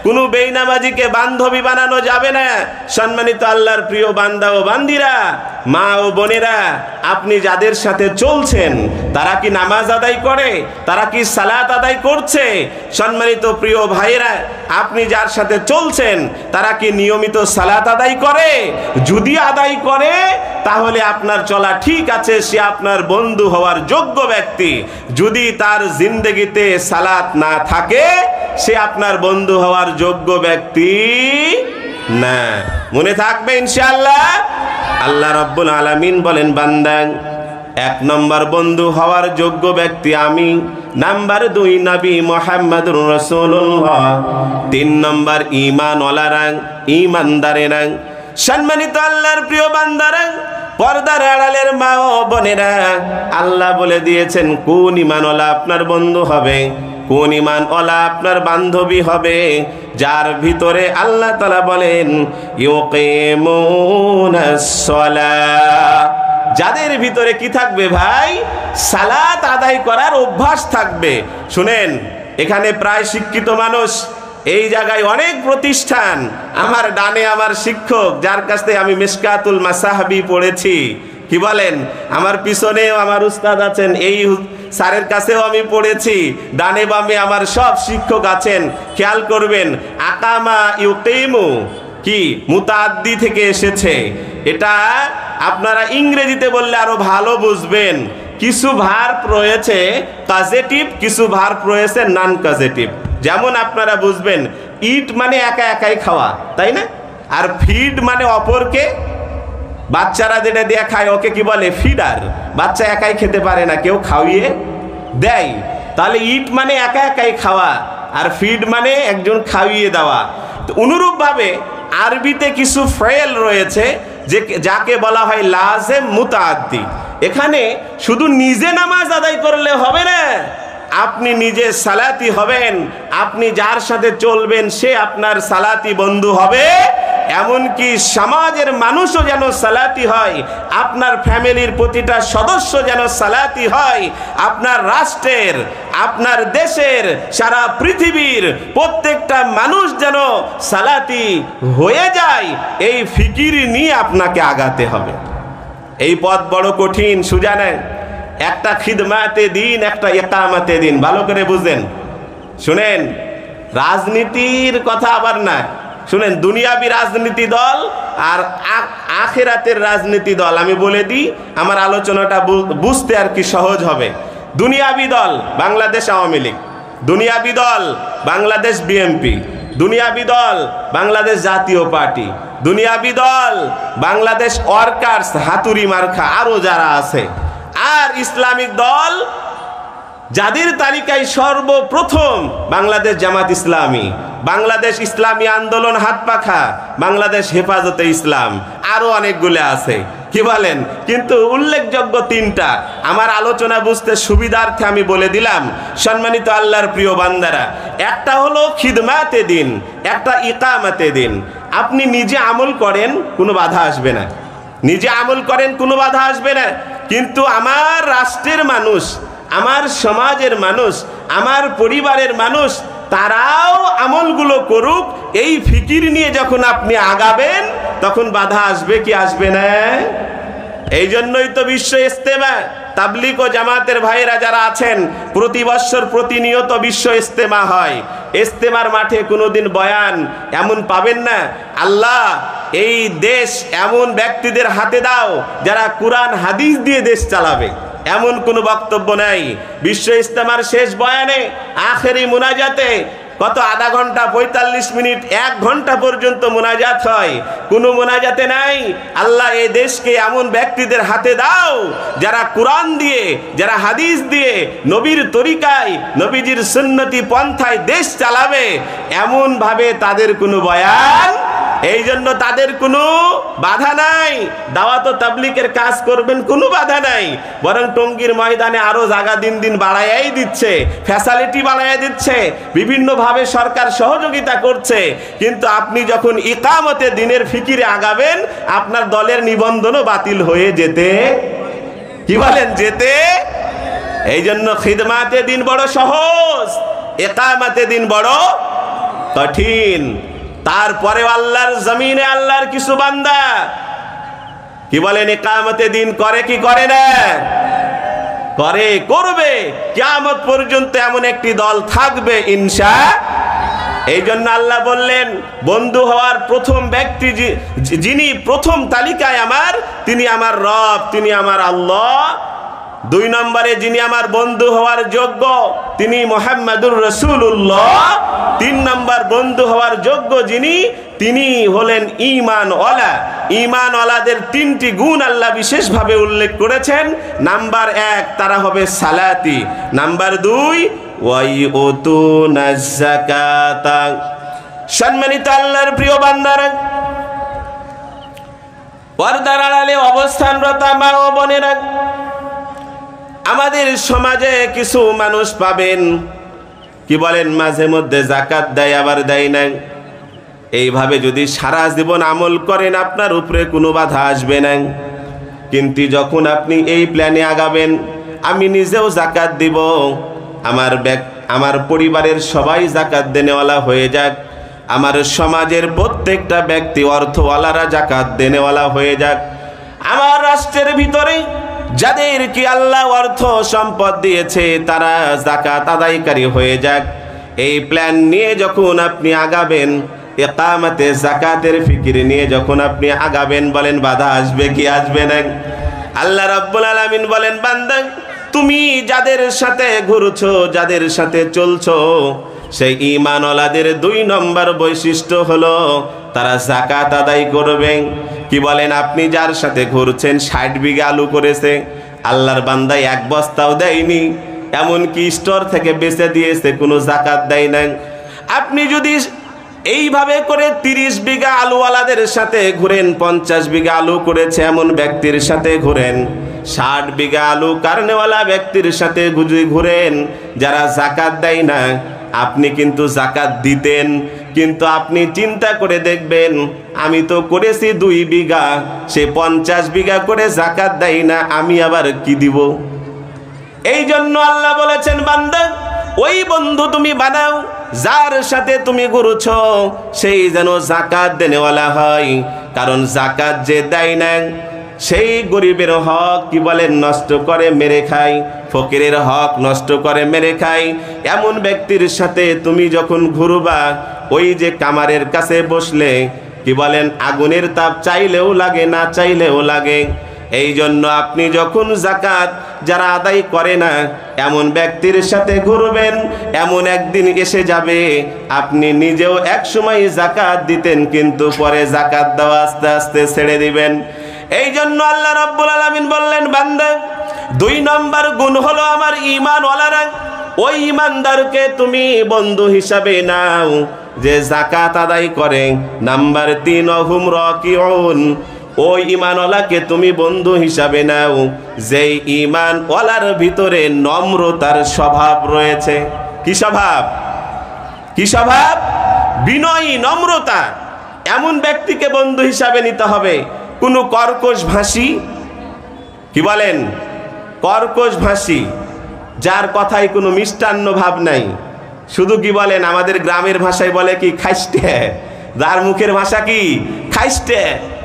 কোনো বেনামাজিকে বান্ধবী বানানো যাবে না। সম্মানিত আল্লাহর প্রিয় বান্দা ও বান্দিরা, মা ও বোনেরা, আপনি যাদের সাথে চলছেন তারা কি নামাজ আদায় করে? তারা কি সালাত আদায় করছে? সম্মানিত প্রিয় ভাইয়েরা, আপনি যার সাথে চলছেন তারা কি নিয়মিত সালাত আদায় করে? যদি আদায় করে তাহলে আপনার চলা ঠিক আছে, সে আপনার বন্ধু হওয়ার যোগ্য ব্যক্তি। যদি তার জিন্দেগিতে সালাত না থাকে, সে আপনার বন্ধু হওয়ার যোগ্য ব্যক্তি না। মনে থাকবে ইনশাআল্লাহ। আল্লাহ রাব্বুল আলামিন বলেন, বান্দা 1 নম্বর বন্ধু হওয়ার যোগ্য ব্যক্তি আমি, নাম্বার 2 নবী মুহাম্মদুর রাসূলুল্লাহ, 3 নম্বর ঈমানওয়ালারা, ঈমানদারেরা। সম্মানিত আল্লাহর প্রিয় বান্দারা, পর্দার আড়ালের মা ও বোনেরা, আল্লাহ বলে দিয়েছেন কোন ঈমানওয়ালা আপনার বন্ধু হবে, কোন ঈমানওয়ালা আপনার বান্ধবী হবে, যার ভিতরে আল্লাহ তাআলা বলেন ইউকিমুনাস সালাহ, যাদের ভিতরে কি থাকবে ভাই? সালাত আদায় করার অভ্যাস থাকবে। শুনেন, এখানে প্রায় শিক্ষিত মানুষ, এই জায়গায় অনেক প্রতিষ্ঠান, আমার ডানে আমার শিক্ষক যার কাছ থেকে আমি মিশকাতুল মাসাহাবি পড়েছি, কি বলেন, আমার পিছনেও আমার উস্তাদ আছেন, এই স্যারের কাছেও আমি পড়েছি, ডানে বামে আমার সব শিক্ষক আছেন। খেয়াল করবেন, আকামা ইউকিমু কি মুতাআদ্দি থেকে এসেছে। এটা আপনারা ইংরেজিতে বললে আরো ভালো বুঝবেন। কিছু ভার্ব রয়েছে পজিটিভ, কিছু ভার্ব রয়েছে নন পজিটিভ। যেমন আপনারা বুঝবেন, ইট মানে একা একাই খাওয়া, তাই না? আর ফিড মানে অপরকে, বাচ্চারা যেটা দিয়ে খায় ওকে কি বলে? ফিডার। বাচ্চা একাই খেতে পারে না, কেউ খাওয়িয়ে দেয়। তাহলে ইট মানে একা একাই খাওয়া, আর ফিড মানে একজন খাওয়িয়ে দেওয়া। তো অনুরূপভাবে আরবিতে কিছু ফেল রয়েছে যে যাকে বলা হয় লাজেম মুতাআদ্দি। এখানে শুধু নিজে নামাজ আদায় করলে হবে না, আপনি নিজে সালাতি হবেন, আপনি যার সাথে চলবেন সে আপনার সালাতি বন্ধু হবে, এমনকি সমাজের মানুষও যেন সালাতি হয়, আপনার ফ্যামিলির প্রতিটা সদস্য যেন সালাতি হয়, আপনার রাষ্ট্রের, আপনার দেশের, সারা পৃথিবীর প্রত্যেকটা মানুষ যেন সালাতি হয়ে যায়, এই ফিকির নিয়ে আপনাকে আগাতে হবে। এই পথ বড় কঠিন, সোজা নয়। একটা খিদমাতে দিন, একটা ইকামাতে দিন, ভালো করে বুঝেন। শুনেন, রাজনীতির কথা আবার না, শুনেন, দুনিয়াবি রাজনীতি দল আর আখিরাতের রাজনীতি দল আমি বলে দিই, আমার আলোচনাটা বুঝতে আর কি সহজ হবে। দুনিয়াবি দল বাংলাদেশ আওয়ামী লীগ, দুনিয়াবি দল বাংলাদেশ বিএনপি, দুনিয়াবি দল বাংলাদেশ জাতীয় পার্টি, দুনিয়াবি দল বাংলাদেশ ওয়ার্কার্স হাতুড়ি মার্কা, আরো যারা আছে। আর ইসলামিক দল যাদের তালিকায় সর্বপ্রথম বাংলাদেশ জামাত ইসলামী, বাংলাদেশ ইসলামী আন্দোলন হাত পাখা, বাংলাদেশ হেফাজতে ইসলাম, আরো অনেকগুলো আছে, কি বলেন? কিন্তু উল্লেখযোগ্য তিনটা, আমার আলোচনা বুঝতে সুবিধার্থে আমি বলে দিলাম। সম্মানিত আল্লাহর প্রিয় বান্দারা, একটা হলো খিদমাতে দিন, একটা ইকামাতে দিন। আপনি নিজে আমল করেন, কোনো বাধা আসবে না, নিজে আমল করেন, কোনো বাধা আসবে না। কিন্তু আমার রাষ্ট্রের মানুষ, আমার সমাজের মানুষ, আমার পরিবারের মানুষ, তারাও আমলগুলো করুক, এই ফিকির নিয়ে যখন আপনি আগাবেন তখন বাধা আসবে কি আসবে না? এই জন্যই তো বিশ্ব ইজতেমা, তাবলিগ ও জামাতের ভাইরা যারা আছেন, প্রতি বছর প্রতিনিয়ত বিশ্ব ইজতেমা হয়। ইজতেমার মাঠে কোনোদিন বয়ান এমন পাবেন না, আল্লাহ এই দেশ এমন ব্যক্তিদের হাতে দাও যারা কোরআন হাদিস দিয়ে দেশ চালাবে, এমন কোনো বক্তব্য নাই। বিশ্ব ইজতেমার শেষ বয়ানে, আখেরি মুনাজাতে কত আধা ঘন্টা, 45 মিনিট, 1 ঘন্টা পর্যন্ত মুনাজাত হয়। কোনো মুনাজাতে নাই আল্লাহ এই দেশকে এমন ব্যক্তিদের হাতে দাও যারা কোরআন দিয়ে, যারা হাদিস দিয়ে, নবীর তরিকায়, নবীজির সুন্নতি পন্থায় দেশ চালাবে, এমন ভাবে তাদের কোনো বয়ান, এই জন্য তাদের কোনো বাধা নাই। দাওয়াত ও তাবলীগের কাজ করবেন, কোনো বাধা নাই। বরং টঙ্গীর ময়দানে আরো জায়গা দিন দিন বাড়াইয়াই দিচ্ছে, ফ্যাসিলিটি বাড়াইয়া দিচ্ছে, বিভিন্নভাবে সরকার সহযোগিতা করছে। কিন্তু আপনি যখন ইকামতে দিনের ফিকিরে আগাবেন, আপনার দলের নিবন্ধনও বাতিল হয়ে যেতে, কি বলেন, যেতে। এই জন্য খিদমাতে দিন বড় সহজ, ইকামতে দিন বড় কঠিন। তারপরে আল্লাহর জমিনে আল্লাহর কিছু বান্দা, কি বলেন, ইকামতে দিন করে কি করে না? করে, করবে। কিয়ামত পর্যন্ত এমন একটি দল থাকবে ইনশাআল্লাহ। এই জন্য আল্লাহ বললেন, বন্ধু হওয়ার প্রথম ব্যক্তি যিনি প্রথম তালিকায় আমার, তিনি আমার রব, তিনি আমার আল্লাহ। 2 নম্বরে যিনি আমার বন্ধু হওয়ার যোগ্য, তিনি মুহাম্মাদুর রাসূলুল্লাহ। 3 নম্বর বন্ধু হওয়ার যোগ্য যিনি, তিনি হলেন ঈমানওয়ালা। ঈমানওয়ালাদের 3টি গুণ আল্লাহ বিশেষভাবে উল্লেখ করেছেন। নাম্বার 1, তারা হবে সালাতি। নাম্বার 2, ওয়াইউতুনাজ যাকাতা। সম্মানিত আল্লাহর প্রিয় বান্দারা, পর্দার আড়ালে অবস্থানরত মা ও বোনেরা, আমাদের সমাজে কিছু মানুষ পাবেন, কি বলেন, মাঝে মধ্যে যাকাত দেয় আবার দেয় না। এইভাবে যদি সারা জীবন আমল করেন, আপনার উপরে কোনো বাধা আসবে না। কিন্তু যখন আপনি এই প্ল্যানে আগাবেন, আমি নিজেও যাকাত দিব, আমার পরিবারের সবাই যাকাত দেনেওয়ালা হয়ে যাক, আমার সমাজের প্রত্যেকটা ব্যক্তি অর্থওয়ালারা যাকাত দেনেওয়ালা হয়ে যাক, আমার রাষ্ট্রের ভিতরে যাদেরকে আল্লাহ অর্থ সম্পদ দিয়েছে তারা যাকাত আদায়কারী হয়ে যাক। এই প্ল্যান নিয়ে যখন আপনি আগাবেন, ইকামতে যাকাতের ফিকির নিয়ে যখন আপনি আগাবেন, বলেন বাধা আসবে কি আসবে না? আল্লাহ রাব্বুল আলামিন বলেন, বান্দা তুমি যাদের সাথে ঘুরছো, যাদের সাথে চলছো, সেই ঈমানওয়ালাদের 2 নম্বর বৈশিষ্ট্য হলো তারা যাকাত আদায় করবেন। কি বলেন, আপনি যার সাথে ঘুরছেন 60 বিঘা আলু করেছে, আল্লাহর বান্দা 1 বস্তাও দেয়নি, এমনকি স্টোর থেকে বেচে দিয়েছে, কোনো যাকাত দেয় না। আপনি যদি এইভাবে করে 30 বিঘা আলুওয়ালাদের সাথে ঘুরেন, 50 বিঘা আলু করেছে এমন ব্যক্তির সাথে ঘুরেন, 60 বিঘা আলু কারণেওয়ালা ব্যক্তির সাথে ঘুরেন যারা জাকাত দেয় না, আপনি কিন্তু জাকাত দিতেন, কিন্তু আপনি চিন্তা করে দেখবেন আমি তো করেছি 2 বিঘা, সে 50 বিঘা করে জাকাত দেয় না, আমি আবার কি দিব? এই জন্য আল্লাহ বলেছেন বান্দা ওই বন্ধু তুমি বানাও যার সাথে তুমি ঘুরছ সেই যেন জাকাত দেনেওয়ালা হয়। কারণ জাকাত যে দেয় না সেই গরিবের হক কি বলেন নষ্ট করে মেরে খায়, ফকিরের হক নষ্ট করে মেরে খায়। এমন ব্যক্তির সাথে তুমি যখন ঘুরবা, ওই যে কামারের কাছে বসলে কি বলেন আগুনের তাপ চাইলেও লাগে না চাইলেও লাগে। এই জন্য আপনি যখন জাকাত যারা আদায় করে না এমন ব্যক্তির সাথে ঘুরবেন, এমন একদিন এসে যাবে আপনি নিজেও একসময় জাকাত দিতেন, কিন্তু পরে জাকাত দেওয়া আস্তে আস্তে ছেড়ে দিবেন। এই জন্য আল্লাহ রাব্বুল আলামিন বললেন বান্দা 2 নম্বর গুণ হলো আমার ঈমানওয়ালারা, ওই ঈমানদারকে তুমি বন্ধু হিসাবে নাও যে জাকাত আদায় করে। নাম্বার 3 অহুম রাকিউন, ওই ঈমানওয়ালাকে তুমি বন্ধু হিসাবে নাও যেই ঈমানওয়ালার ভিতরে নম্রতার স্বভাব রয়েছে। কি স্বভাব? কি স্বভাব? বিনয়ী, নম্রতা। এমন ব্যক্তিকে বন্ধু হিসাবে নিতে হবে। কোনো কর্কশ ভাষী, কি বলেন কর্কশ ভাষী, যার কথায় কোনো মিষ্টান্ন ভাব নাই, শুধু কি বলেন আমাদের গ্রামের ভাষায় বলে কি খাইস্টে, যার মুখের ভাষা কি খাইস্টে,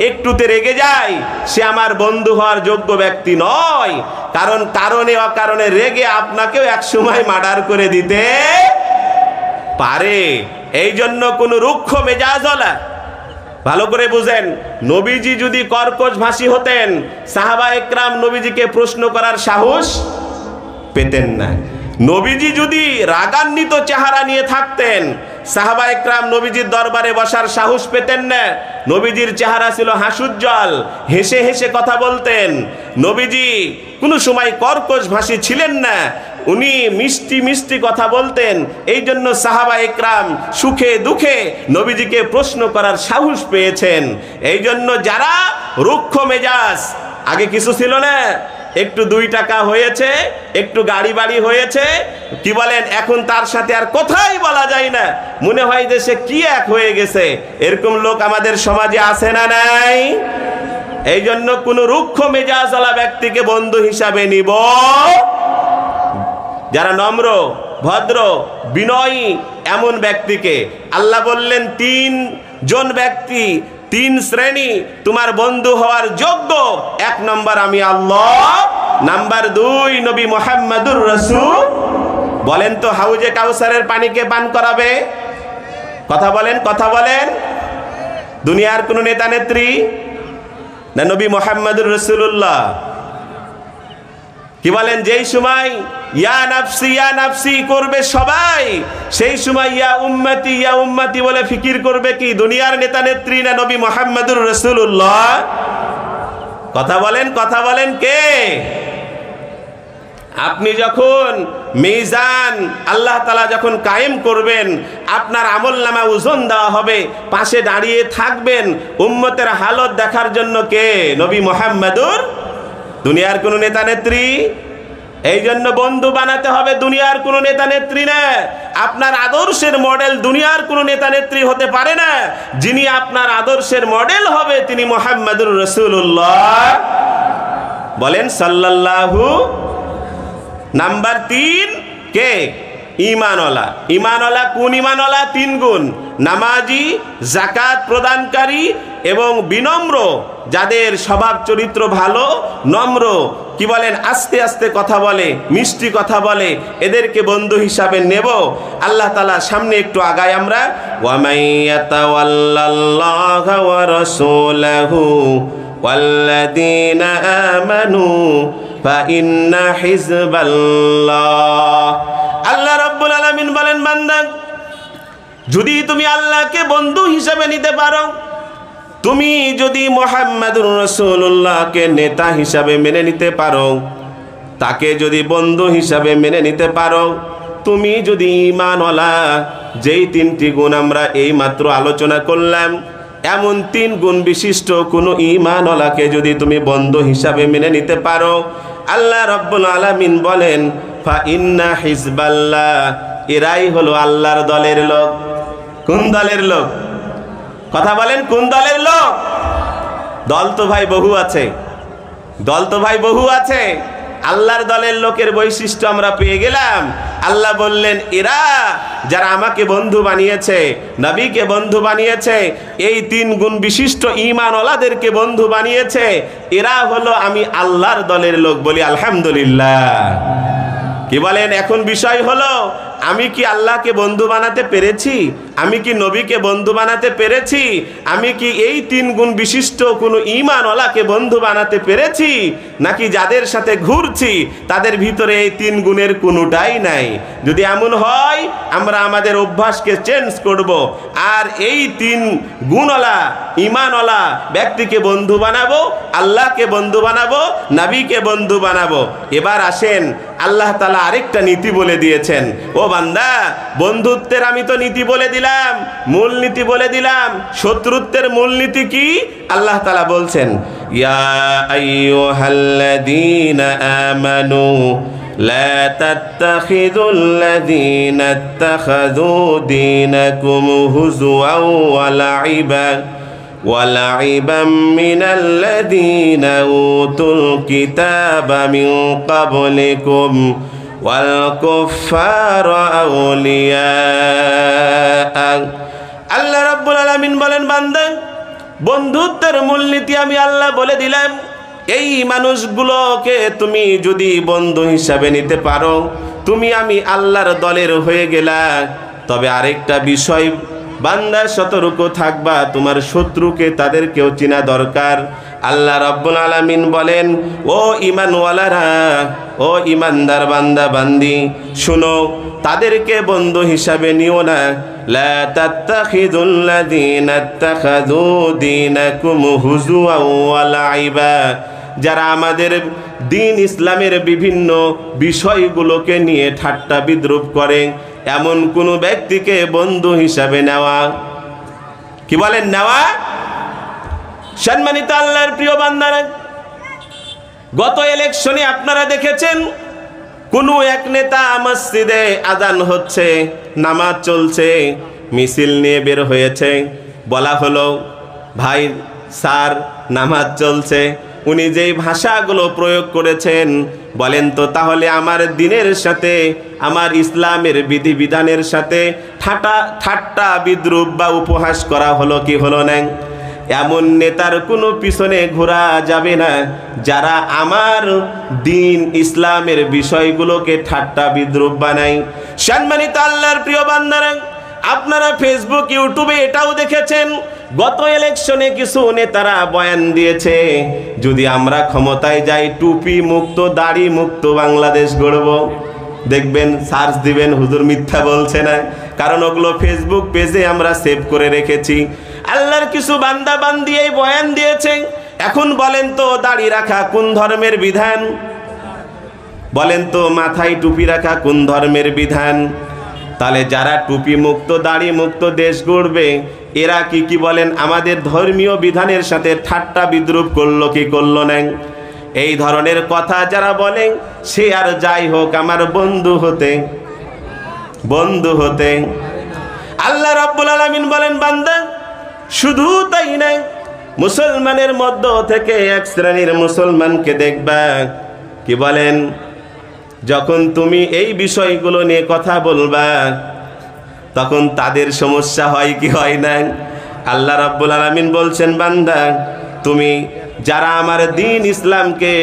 একটুতে রেগে যায় সে আমার বন্ধু হওয়ার যোগ্য ব্যক্তি নয়। কারণ কারণে অকারণে রেগে আপনাকেও একসময় মার্ডার করে দিতে পারে। এই জন্য কোনো রুক্ষ মেজাজওয়ালা, ভালো করে বুঝেন, নবীজি যদি কর্কশ ভাষী হতেন সাহাবা একরাম নবীজিকে প্রশ্ন করার সাহস পেতেন না। নবীজি যদি রাগান্বিত চেহারা নিয়ে থাকতেন সাহাবা একরাম নবীজির দরবারে বসার সাহস পেতেন না। নবীজির চেহারা ছিল হাস্যোজ্জ্বল, হেসে হেসে কথা বলতেন। নবীজি কোনো সময় কর্কশ ভাষী ছিলেন না, উনি মিষ্টি মিষ্টি কথা বলতেন। এই জন্য সাহাবা একরাম সুখে দুঃখে নবীজিকে প্রশ্ন করার সাহস পেয়েছেন। এই জন্য যারা রুক্ষ মেজাজ, আগে কিছু ছিল না, একটু 2 টাকা হয়েছে, একটু গাড়ি বাড়ি হয়েছে, কি বলেন এখন তার সাথে আর কথাই বলা যায় না, মনে হয় যে সে কি এক হয়ে গেছে। এরকম লোক আমাদের সমাজে আছে না নাই? এই জন্য কোন রুক্ষ মেজাজওয়ালা ব্যক্তিকে বন্ধু হিসাবে নিব। যারা নম্র, ভদ্র, বিনয়ী এমন ব্যক্তিকে আল্লাহ বললেন 3 জন ব্যক্তি, 3 শ্রেণী তোমার বন্ধু হওয়ার যোগ্য। 1 নম্বর আমি আল্লাহ, নাম্বার 2 নবী মুহাম্মদুর রাসূল। বলেন তো হাউজে কাউসারের পানিকে পান করাবে? কথা বলেন, কথা বলেন। দুনিয়ার কোন নেতা নেত্রী না নবী মুহাম্মদুর রাসূলুল্লাহ? কি বলেন যেই সময় ইয়া নাফসি করবে সবাই, সেই সময় ইয়া উম্মতি বলে ফিকির করবে কি দুনিয়ার নেতা নেত্রী না নবী মুহাম্মদুর রাসূলুল্লাহ? কথা বলেন, কথা বলেন। কে? আপনি যখন মিজান আল্লাহ তাআলা যখন কায়েম করবেন, আপনার আমলনামা ওজন দেওয়া হবে, পাশে দাঁড়িয়ে থাকবেন উম্মতের হালত দেখার জন্য কে? নবী মুহাম্মদুর। দুনিয়ার কোন নেতা নেত্রী। এই জন্য বন্ধু বানাতে হবে দুনিয়ার কোন নেতা নেত্রী না। আপনার আদর্শের মডেল দুনিয়ার কোন নেতা নেত্রী হতে পারে না। যিনি আপনার আদর্শের মডেল হবে তিনি মুহাম্মদুর রাসূলুল্লাহ। বলেন সাল্লাল্লাহু। নাম্বার 3 কে? ঈমানওয়ালা। ঈমানওয়ালা কোন ঈমানওয়ালা? 3 গুণ: নামাজি, যাকাত প্রদানকারী এবং বিনম্র। যাদের স্বভাব চরিত্র ভালো, নম্র, কি বলেন আস্তে আস্তে কথা বলে, মিষ্টি কথা বলে, এদেরকে বন্ধু হিসাবে নেব। আল্লাহ তাআলা সামনে একটু আগাই আমরা। ওয়া মাইয়াতাওয়াল্লাল্লাহা ওয়া রাসূলাহু ওয়াল্লাযীনা আমানু ফাইন্না হিজবাল্লাহ। আল্লাহ রাব্বুল আলামিন বলেন বান্দা যদি তুমি আল্লাহকে বন্ধু হিসাবে নিতে পারো, তুমি যদি মুহাম্মদুর রাসূলুল্লাহকে নেতা হিসাবে মেনে নিতে পারো, তাকে যদি বন্ধু হিসাবে মেনে নিতে পারো, তুমি যদি ঈমানওয়ালা, যেই 3টি গুণ আমরা এই মাত্র আলোচনা করলাম, এমন 3 গুণ বিশিষ্ট কোনো ঈমানওয়ালাকে যদি তুমি বন্ধু হিসাবে মেনে নিতে পারো, আল্লাহ রাব্বুল আলামিন বলেন ফা ইন্না হিজবাল্লাহ, এরাই হলো আল্লাহর দলের লোক। কোন দলের লোক? কথা বলেন, কোন দলের লোক? দল তো ভাই বহু আছে, দল তো ভাই বহু আছে। আল্লাহর দলের লোকের বৈশিষ্ট্য আমরা পেয়ে গেলাম। আল্লাহ বললেন এরা যারা আমাকে বন্ধু বানিয়েছে, নবীকে বন্ধু বানিয়েছে, এই 3 গুণ বিশিষ্ট ঈমানওয়ালাদেরকে বন্ধু বানিয়েছে, এরা হলো আমি আল্লাহর দলের লোক। বলি আলহামদুলিল্লাহ। কি বলেন? এখন বিষয় হলো আমি কি আল্লাহকে বন্ধু বানাতে পেরেছি? আমি কি নবীকে বন্ধু বানাতে পেরেছি? আমি কি এই 3 গুণ বিশিষ্ট কোনো ঈমানওয়ালাকে বন্ধু বানাতে পেরেছি? নাকি যাদের সাথে ঘুরছি তাদের ভিতরে এই 3 গুণের কোনোটাই নাই? যদি এমন হয় আমরা আমাদের অভ্যাসকে চেঞ্জ করব, আর এই 3 গুণওয়ালা ঈমানওয়ালা ব্যক্তিকে বন্ধু বানাবো, আল্লাহকে বন্ধু বানাবো, নবীকে বন্ধু বানাবো। এবার আসেন, আল্লাহ তাআলা আরেকটা নীতি বলে দিয়েছেন। ও বান্দা, বন্ধুত্বের আমি তো নীতি বলে দিলাম, মূল নীতি বলে দিলাম। শত্রুত্বের মূল নীতি কি? আল্লাহ তাআলা বলছেন ইয়া আইয়ুহাল্লাযীনা আমানু লা তাত্তাখিযুল্লাযীনা ইত্তাখাযু দীনাকুম হুজুওয়ান ওয়া লা'iban মিনাল্লাযীনা উতুল কিতাবা মিন ক্বাবলিকুম ওয়াল কুফফারা আউলিয়া। আল্লাহ রাব্বুল আলামিন বলেন, বান্দা, বন্ধুত্বের মূলনীতি আমি আল্লাহ বলে দিলাম। এই মানুষগুলোকে তুমি যদি বন্ধু হিসাবে নিতে পারো, তুমি আমি আল্লাহর দলের হয়ে গেলা। তবে আরেকটা বিষয়, বান্দা সতর্ক থাকবা, তোমার শত্রুকে তাদেরকেও চেনা দরকার। আল্লাহ রাব্বুল আলামিন বলেন, ও ঈমানওয়ালারা, ও ঈমানদার বান্দা বান্দি, শুনো, তাদেরকে বন্ধু হিসাবে নিও না। লা তাত্তাখিযুল্লাযীনা ইত্তাখাযু দীনাকুম হুজুওয়ান ওয়া লা'iবা, যারা আমাদের দিন ইসলামের বিভিন্ন বিষয়গুলোকে নিয়ে ঠাট্টা বিদ্রুপ করে, এমন কোন ব্যক্তিকে বন্ধু হিসাবে নেওয়া, কি বলেন, নেওয়া। সম্মানিত আল্লাহর প্রিয় বান্দারা, গত ইলেকশনে আপনারা দেখেছেন কোন এক নেতা মসজিদে আজান হচ্ছে, নামাজ চলছে, মিছিল নিয়ে বের হয়েছে। বলা হলো, ভাই স্যার, নামাজ চলছে। উনি যেই ভাষাগুলো প্রয়োগ করেছেন, বলেন তো তাহলে আমার দিনের সাথে, আমার ইসলামের বিধিবিধানের সাথে ঠাট্টা বিদ্রুপ বা উপহাস করা হলো কি হলো না? এমন নেতার কোনো পিছনে ঘোরা যাবে না যারা আমার দিন ইসলামের বিষয়গুলোকে ঠাট্টা বিদ্রুপ বানায়। সম্মানিত আল্লাহর প্রিয় বান্দারা, আপনারা ফেসবুক, ইউটিউবে এটাও দেখেছেন, গত ইলেকশনে কিছু নেতারা বয়ান দিয়েছে, যদি আমরা ক্ষমতায় যাই টুপি মুক্ত, দাড়ি মুক্ত বাংলাদেশ গড়ব। দেখবেন, সার্চ দিবেন, হুজুর মিথ্যা বলছে না, কারণ ওগুলো ফেসবুক পেজে আমরা সেভ করে রেখেছি। আল্লাহর কিছু বান্দা বান্দি এই বয়ান দিয়েছে। এখন বলেন তো, দাড়ি রাখা কোন ধর্মের বিধান? বলেন তো, মাথায় টুপি রাখা কোন ধর্মের বিধান? তাহলে যারা টুপি মুক্ত, দাড়ি মুক্ত দেশ গড়বে, এরা কি বলেন, আমাদের ধর্মীয় বিধানের সাথে ঠাট্টা বিদ্রুপ করলো কি করলো না? এই ধরনের কথা যারা বলে, সে আর যাই হোক আমার বন্ধু হতে আল্লাহ রাব্বুল আলামিন বলেন, বান্দা শুধু তাই না, মুসলমানের মধ্য থেকে এক শ্রেণীর মুসলমানকে দেখবা, কি বলেন, যখন তুমি এই বিষয়গুলো নিয়ে কথা বলবা, তখন তাদের সমস্যা হয় কি হয় না? আল্লাহ রাব্বুল আলামিন বলছেন, বান্দা তুমি যারা আমার দিন ইসলামকে,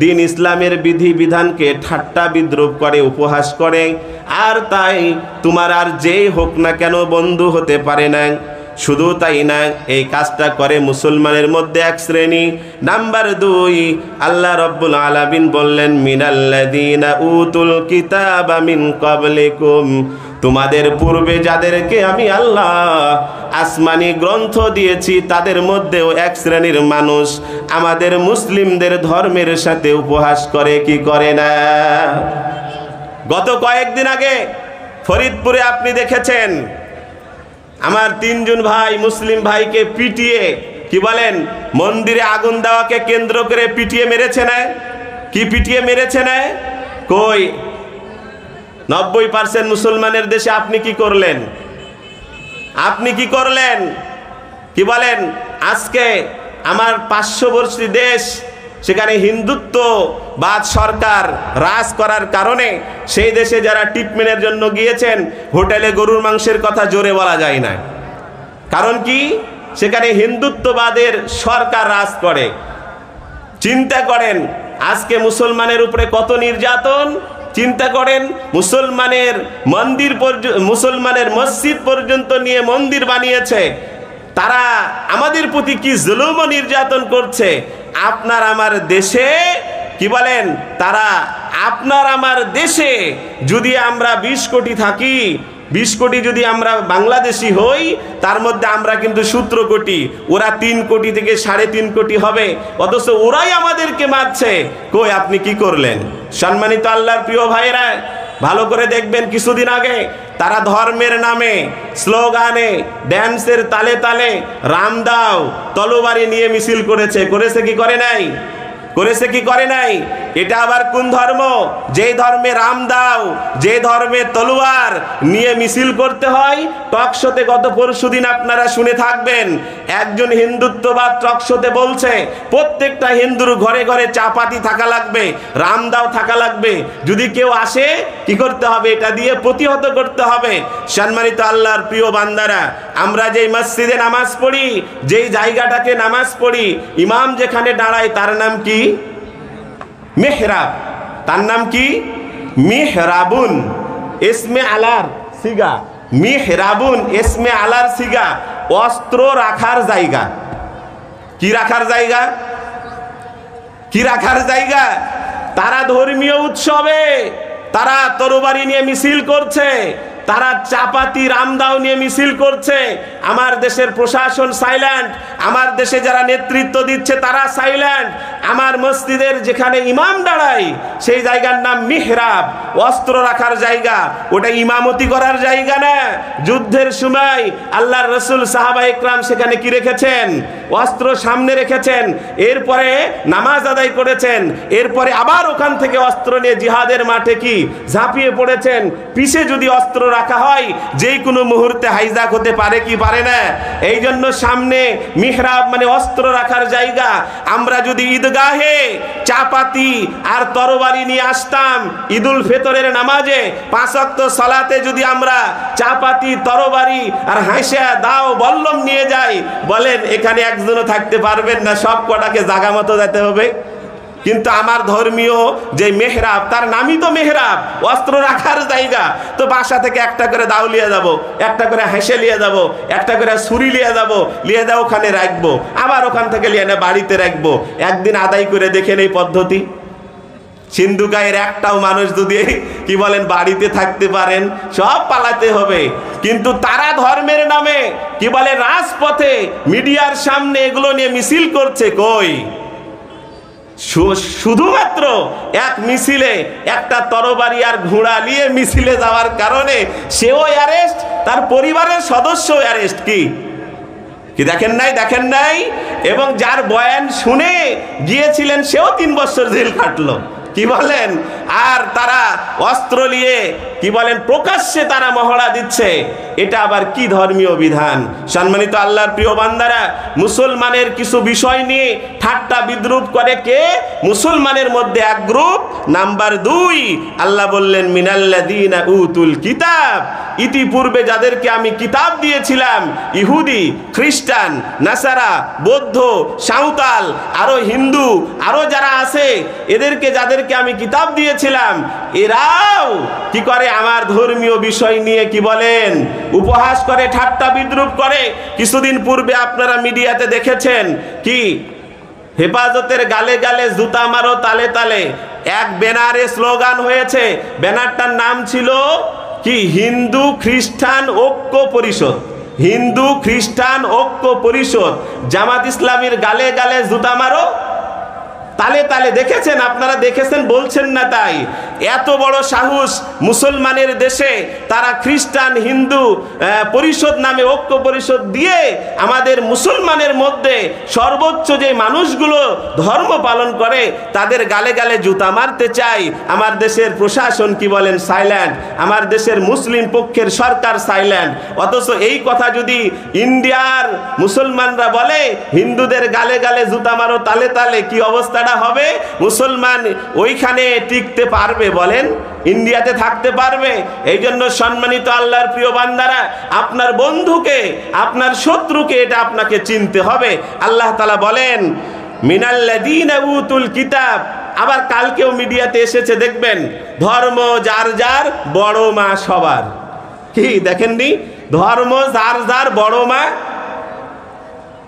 দিন ইসলামের বিধি বিধানকে ঠাট্টা বিদ্রুপ করে, উপহাস করে, আর তাই তোমার আর যেই হোক না কেন বন্ধু হতে পারে না। শুধু তাই না, এই কাজটা করে মুসলমানের মধ্যে এক শ্রেণী। নাম্বার 2, আল্লাহ রাব্বুল আলামিন বললেন, মিনাল্লাযীনা উতুল কিতাবা মিন ক্বাবলিকুম, তোমাদের পূর্বে যাদেরকে আমি আল্লাহ আসমানি গ্রন্থ দিয়েছি, তাদের মধ্যেও এক শ্রেণীর মানুষ আমাদের মুসলিমদের ধর্মের সাথে উপহাস করে, কি করে না? গত কয়েকদিন আগে ফরিদপুরে আপনি দেখেছেন আমার তিনজন ভাই মুসলিম ভাইকে পিটিয়ে কি বলেন মন্দিরে আগুন দেওয়াকে কেন্দ্র করে পিটিয়ে মেরেছে না? কি পিটিয়ে মেরেছে না? কই 90% মুসলমানের দেশে আপনি কি করলেন? আপনি কি করলেন? কি বলেন আজকে আমার 500বর্ষী দেশ, সেখানে হিন্দুত্ববাদ সরকার রাজ করার কারণে সেই দেশে যারা ট্রিটমেন্টের জন্য গিয়েছেন হোটেলে গরুর মাংসের কথা জোরে বলা যায় না। কারণ কি? সেখানে হিন্দুত্ববাদের সরকার রাজ করে। চিন্তা করেন আজকে মুসলমানের উপরে কত নির্যাতন। চিন্তা করেন মুসলমানের মুসলমানের মসজিদ পর্যন্ত নিয়ে মন্দির বানিয়েছে। তারা আমাদের প্রতি কি জুলুম ও নির্যাতন করছে। আপনার আমার দেশে কি বলেন তারা আপনার আমার দেশে যদি আমরা 20 কোটি থাকি, 20 কোটি যদি আমরা বাংলাদেশি হই, তার মধ্যে আমরা কিন্তু 17 কোটি, ওরা 3 কোটি থেকে 3.5 কোটি হবে, অথচ ওরাই আমাদেরকে মারছে। কই আপনি কি করলেন? সম্মানিত আল্লাহর প্রিয় ভাইরা, ভালো করে দেখবেন কিছুদিন আগে তারা ধর্মের নামে স্লোগানে ড্যান্সের তালে তালে রাম দাও তলোয়ারি নিয়ে মিছিল করেছে। করেছে কি করে নাই? করেছে কি করে নাই? এটা আবার কোন ধর্ম? যে ধর্মে রাম দাও, যে ধর্মে তলোয়ার নিয়ে মিছিল করতে হয়। টকশোতে গত পরশুদিন আপনারা শুনে থাকবেন, একজন হিন্দুত্ববাদ টকশোতে বলছে প্রত্যেকটা হিন্দুর ঘরে ঘরে চাপাতি থাকা লাগবে, রাম দাও থাকা লাগবে। যদি কেউ আসে কি করতে হবে? এটা দিয়ে প্রতিহত করতে হবে। সম্মানিত আল্লাহর প্রিয় বান্দারা, আমরা যেই মসজিদে নামাজ পড়ি, যেই জায়গাটাকে নামাজ পড়ি, ইমাম যেখানে দাঁড়ায় তার নাম কি? মেহরাব। তার নাম কি? মিহরাবুন ইসমে আলার সিগা। মিহরাবুন ইসমে আলার সিগা, অস্ত্র রাখার জায়গা। কি রাখার জায়গা? কি রাখার জায়গা? তারা ধর্মীয় উৎসবে তারা তরবারি নিয়ে মিছিল করছে, তারা চাপাতি রামদাও নিয়ে মিছিল করছে। আমার দেশের প্রশাসন সাইলেন্ট, আমার দেশে যারা নেতৃত্ব দিচ্ছে তারা সাইলেন্ট। আমার মসজিদের যেখানে ইমাম দাঁড়ায় সেই জায়গার নাম মিহরাব, অস্ত্র রাখার জায়গা। ওটা ইমামতি করার জায়গা না। যুদ্ধের সময় আল্লাহর রসুল সাহাবা ইকরাম সেখানে কি রেখেছেন? অস্ত্র সামনে রেখেছেন, এরপরে নামাজ আদায় করেছেন, এরপরে আবার ওখান থেকে অস্ত্র নিয়ে জিহাদের মাঠে কি ঝাঁপিয়ে পড়েছেন। পিছে যদি অস্ত্র রাখা হয় যে কোনো মুহূর্তে হাইজাক হতে পারে কি পারে না? এই জন্য সামনে মিহরাব মানে অস্ত্র রাখার জায়গা। আমরা যদি ঈদগাহে চাপাতি আর তরবারি নিয়ে আসতাম ঈদুল ফিতরের নামাজে, 5 ওয়াক্ত সালাতে যদি আমরা চাপাতি তরবারি আর হাঁসা দাও বল্লম নিয়ে যাই, বলেন এখানে একজনও থাকতে পারবেন না, সব কটাকে জায়গা মতো যেতে হবে। কিন্তু আমার ধর্মীয় যে মেহরাব, তার নামই তো মেহরাব, অস্ত্র রাখার জায়গা। তো বাসা থেকে একটা করে দাও নিয়ে যাব, একটা করে হেসে নিয়ে যাব, একটা করে ছুরি নিয়ে যাব, নিয়ে যাও ওখানে রাখবো, আবার ওখান থেকে নিয়ে এনে বাড়িতে রাখবো। একদিন আদায় করে দেখেন এই পদ্ধতি। সিন্ধুকায়ের একটাও মানুষ যদি কি বলেন বাড়িতে থাকতে পারেন, সব পালাতে হবে। কিন্তু তারা ধর্মের নামে কি বলে রাজপথে মিডিয়ার সামনে এগুলো নিয়ে মিছিল করছে। কই শুধুমাত্র এক মিছিলে একটা তরবারি আর ঘোড়া নিয়ে মিছিলে যাওয়ার কারণে সেও অ্যারেস্ট, তার পরিবারের সদস্য অ্যারেস্ট। কি কি দেখেন নাই? দেখেন নাই? এবং যার বয়ান শুনে গিয়েছিলেন সেও 3 বছর জেল কাটলো। কি বলেন? আর তারা অস্ত্র নিয়ে কি বলেন প্রকাশ্যে তারা মহড়া দিচ্ছে। এটা আবার কি ধর্মীয় বিধান? সম্মানিত আল্লাহর প্রিয় বান্দারা, মুসলমানের কিছু বিষয় নিয়ে ঠাট্টা বিদ্রুপ করে কে? মুসলমানের মধ্যে এক গ্রুপ। নাম্বার 2, আল্লাহ বললেন মিনাল্লাযীনা উতুল কিতাব, ইতিপূর্বে যাদেরকে আমি কিতাব দিয়েছিলাম, ইহুদি, খ্রিস্টান, নাসারা, বৌদ্ধ, সাঁওতাল, আরো হিন্দু, আরো যারা আছে, এদেরকে যাদেরকে আমি কিতাব দিয়েছিলাম, এরাও কি করে? আমার ধর্মীয় বিষয় নিয়ে কি বলেন উপহাস করে, ঠাট্টা বিদ্রুপ করে। কিছুদিন পূর্বে আপনারা মিডিয়াতে দেখেছেন কি হেফাজতের গালে গালে জুতা মারো তালে তালে এক ব্যানারে স্লোগান হয়েছে। ব্যানারটার নাম ছিল কি? হিন্দু খ্রিস্টান ঐক্য পরিষদ। হিন্দু খ্রিস্টান ঐক্য পরিষদ। জামাত ইসলামীর গালে গালে জুতা মারো তালে তালে। দেখেছেন আপনারা? দেখেছেন বলছেন না তাই? এত বড় সাহস মুসলমানের দেশে তারা খ্রিস্টান হিন্দু পরিষদ নামে ঐক্য পরিষদ দিয়ে আমাদের মুসলমানের মধ্যে সর্বোচ্চ যে মানুষগুলো ধর্ম পালন করে তাদের গালে গালে জুতা মারতে চাই। আমার দেশের প্রশাসন কি বলেন? সাইলেন্ট। আমার দেশের মুসলিম পক্ষের সরকার সাইলেন্ট। অথচ এই কথা যদি ইন্ডিয়ার মুসলমানরা বলে হিন্দুদের গালে গালে জুতা মারো তালে তালে, কি অবস্থাটা হবে? মুসলমান ওইখানে টিকতে পারবে বলেন? ইন্ডিয়াতে থাকতে পারবে? এই জন্য সম্মানিত আল্লাহর প্রিয় বান্দারা, আপনার বন্ধুকে আপনার শত্রুকে এটা আপনাকে চিনতে হবে। আল্লাহ তাআলা বলেন মিনাল্লাযীনা উতুল কিতাব। আবার কালকেও মিডিয়াতে এসেছে দেখবেন, ধর্ম যার যার বড় মা সবার। কি দেখেননি? ধর্ম যার যার বড় মা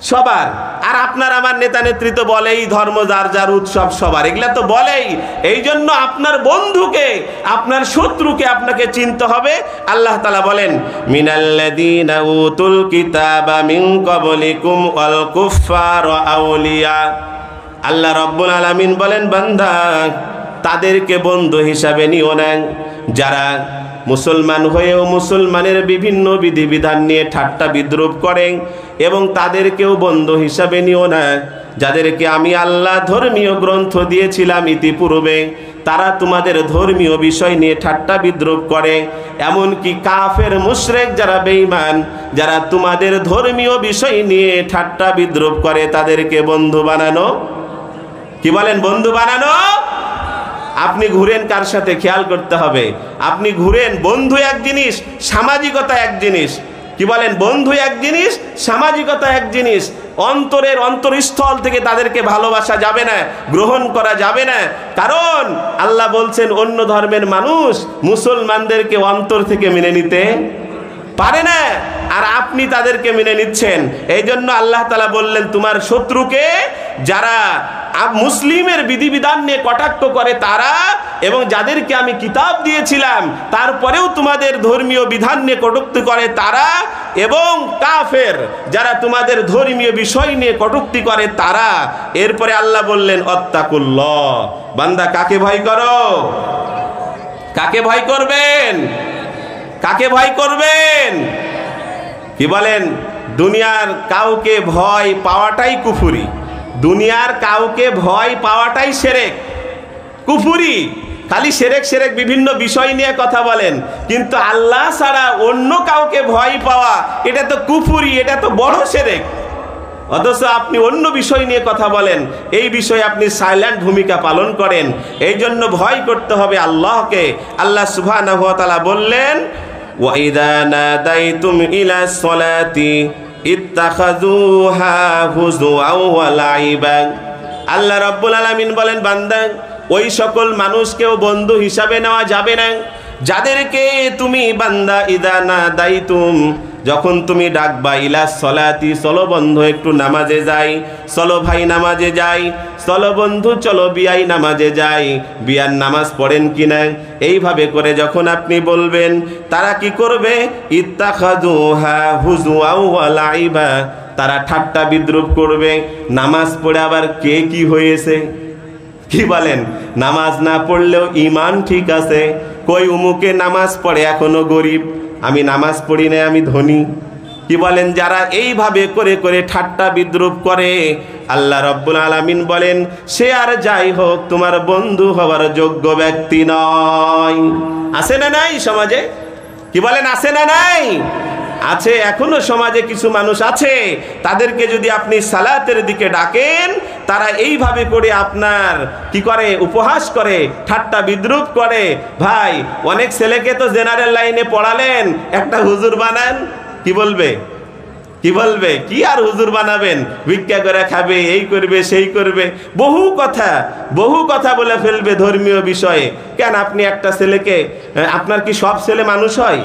সবার। আর আপনার আমার নেতা নেতৃত্ব বলেই ধর্ম যার যার উৎসব সবার, এগুলা তো বলেই। এই জন্য আপনার বন্ধুকে আপনার শত্রুকে আপনাকে চিনতে হবে। আল্লাহ তাআলা বলেন মিনাল্লাযীনা উতুল কিতাবা মিন ক্বাবলিকুম ওয়াল কুফফারা আউলিয়া। আল্লাহ রাব্বুল আলামিন বলেন, বান্দা তাদেরকে বন্ধু হিসাবে নিও না যারা মুসলমান হয়েও মুসলমানের বিভিন্ন বিধিবিধান নিয়ে ঠাট্টা বিদ্রুপ করেন, এবং তাদেরকেও বন্ধু হিসাবে নিও না যাদেরকে আমি আল্লাহ ধর্মীয় গ্রন্থ দিয়েছিলাম ইতিপূর্বে, তারা তোমাদের ধর্মীয় বিষয় নিয়ে ঠাট্টা বিদ্রুপ করে। এমনকি কাফের মুশরিক যারা বেঈমান, যারা তোমাদের ধর্মীয় বিষয় নিয়ে ঠাট্টা বিদ্রুপ করে, তাদেরকে বন্ধু বানানো। কি বলেন? বন্ধু বানানো। আপনি ঘুরেন কার সাথে খেয়াল করতে হবে। আপনি ঘুরেন, বন্ধু এক জিনিস, সামাজিকতা এক জিনিস। কি বলেন? বন্ধু এক জিনিস, সামাজিকতা এক জিনিস। অন্তরের অন্তরস্থল থেকে তাদেরকে ভালোবাসা যাবে না, গ্রহণ করা যাবে না। কারণ আল্লাহ বলছেন অন্য ধর্মের মানুষ মুসলমানদেরকে অন্তর থেকে মেনে নিতে পারে না, আর আপনি তাদেরকে মেনে নিচ্ছেন। এই জন্য আল্লাহ তাআলা বললেন তোমার শত্রুকে যারা মুসলিমের বিধিবিধান নিয়ে কটাক্ষ করে তারা, এবং যাদেরকে আমি কিতাব দিয়েছিলাম তারপরেও তোমাদের ধর্মীয় বিধান নিয়ে কটূক্তি করে তারা, এবং কাফের যারা তোমাদের ধর্মীয় বিষয় নিয়ে কটূক্তি করে তারা। এরপরে আল্লাহ বললেন অত্তাকুল্লাহ। বান্দা কাকে ভয় করো? কাকে ভয় করবেন? কাকে ভয় করবেন? কি বলেন? দুনিয়ার কাউকে ভয় পাওয়াটাই কুফরি, দুনিয়ার কাউকে ভয় পাওয়াটাই শিরক, কুফরি। খালি শিরক শিরক বিভিন্ন বিষয় নিয়ে কথা বলেন, কিন্তু আল্লাহ ছাড়া অন্য কাউকে ভয় পাওয়া এটা তো কুফরি, এটা তো বড় শিরক। অথচ আপনি অন্য বিষয় নিয়ে কথা বলেন, এই বিষয়ে আপনি সাইলেন্ট ভূমিকা পালন করেন। এই জন্য ভয় করতে হবে আল্লাহকে। আল্লাহ সুবহানাহু ওয়া তাআলা বললেন ওয়াইদা নাদাইতুম ইলাস সালাতি ইত্তাখাযুহা হুজুআও ওয়া লাইবা। আল্লাহ রাব্বুল আলামিন বলেন, বান্দা ওই সকল মানুষকেও বন্ধু হিসাবে নেওয়া যাবে না যাদেরকে তুমি বান্দা ইদা নাদাইতুম, যখন তুমি ডাকবা ইলাস সলাতি, চলো বন্ধু একটু নামাজে যাই, চলো ভাই নামাজে যাই, চলো বন্ধু চলো বিয়াই নামাজে যাই, বিয়ার নামাজ পড়েন কিনা, এইভাবে করে যখন আপনি বলবেন তারা কি করবে? ইত্তাখাযুহা হুজুআও ওয়া লাইবা, তারা ঠাট্টা বিদ্রুপ করবে। নামাজ পড়ে আবার কে কি হয়েছে? কি বলেন? নামাজ না পড়লেও ঈমান ঠিক আছে। কই উমুকে নামাজ পড়ে এখনো গরিব, আমি নামাজ পড়ি না আমি ধনী। কি বলেন? যারা এইভাবে করে করে ঠাট্টা বিদ্রুপ করে, আল্লাহ রাব্বুল আলামিন বলেন সে আর যাই হোক তোমার বন্ধু হওয়ার যোগ্য ব্যক্তি নয়। আছে না নাই সমাজে? কি বলেন? আছে না নাই? আছে। এখনো সমাজে কিছু মানুষ আছে, তাদেরকে যদি আপনি সালাতের দিকে ডাকেন তারা এইভাবে করে আপনার কি করে? উপহাস করে, ঠাট্টা বিদ্রুপ করে। ভাই অনেক ছেলেকে তো জেনারেল লাইনে পড়ালেন, একটা হুজুর বানান, কি বলবে? কি বলবে? কি আর হুজুর বানাবেন? ভিক্ষা করে খাবে, এই করবে সেই করবে, বহু কথা বলে ফেলবে ধর্মীয় বিষয়ে। কেন আপনি একটা ছেলেকে, আপনার কি সব ছেলে মানুষ হয়?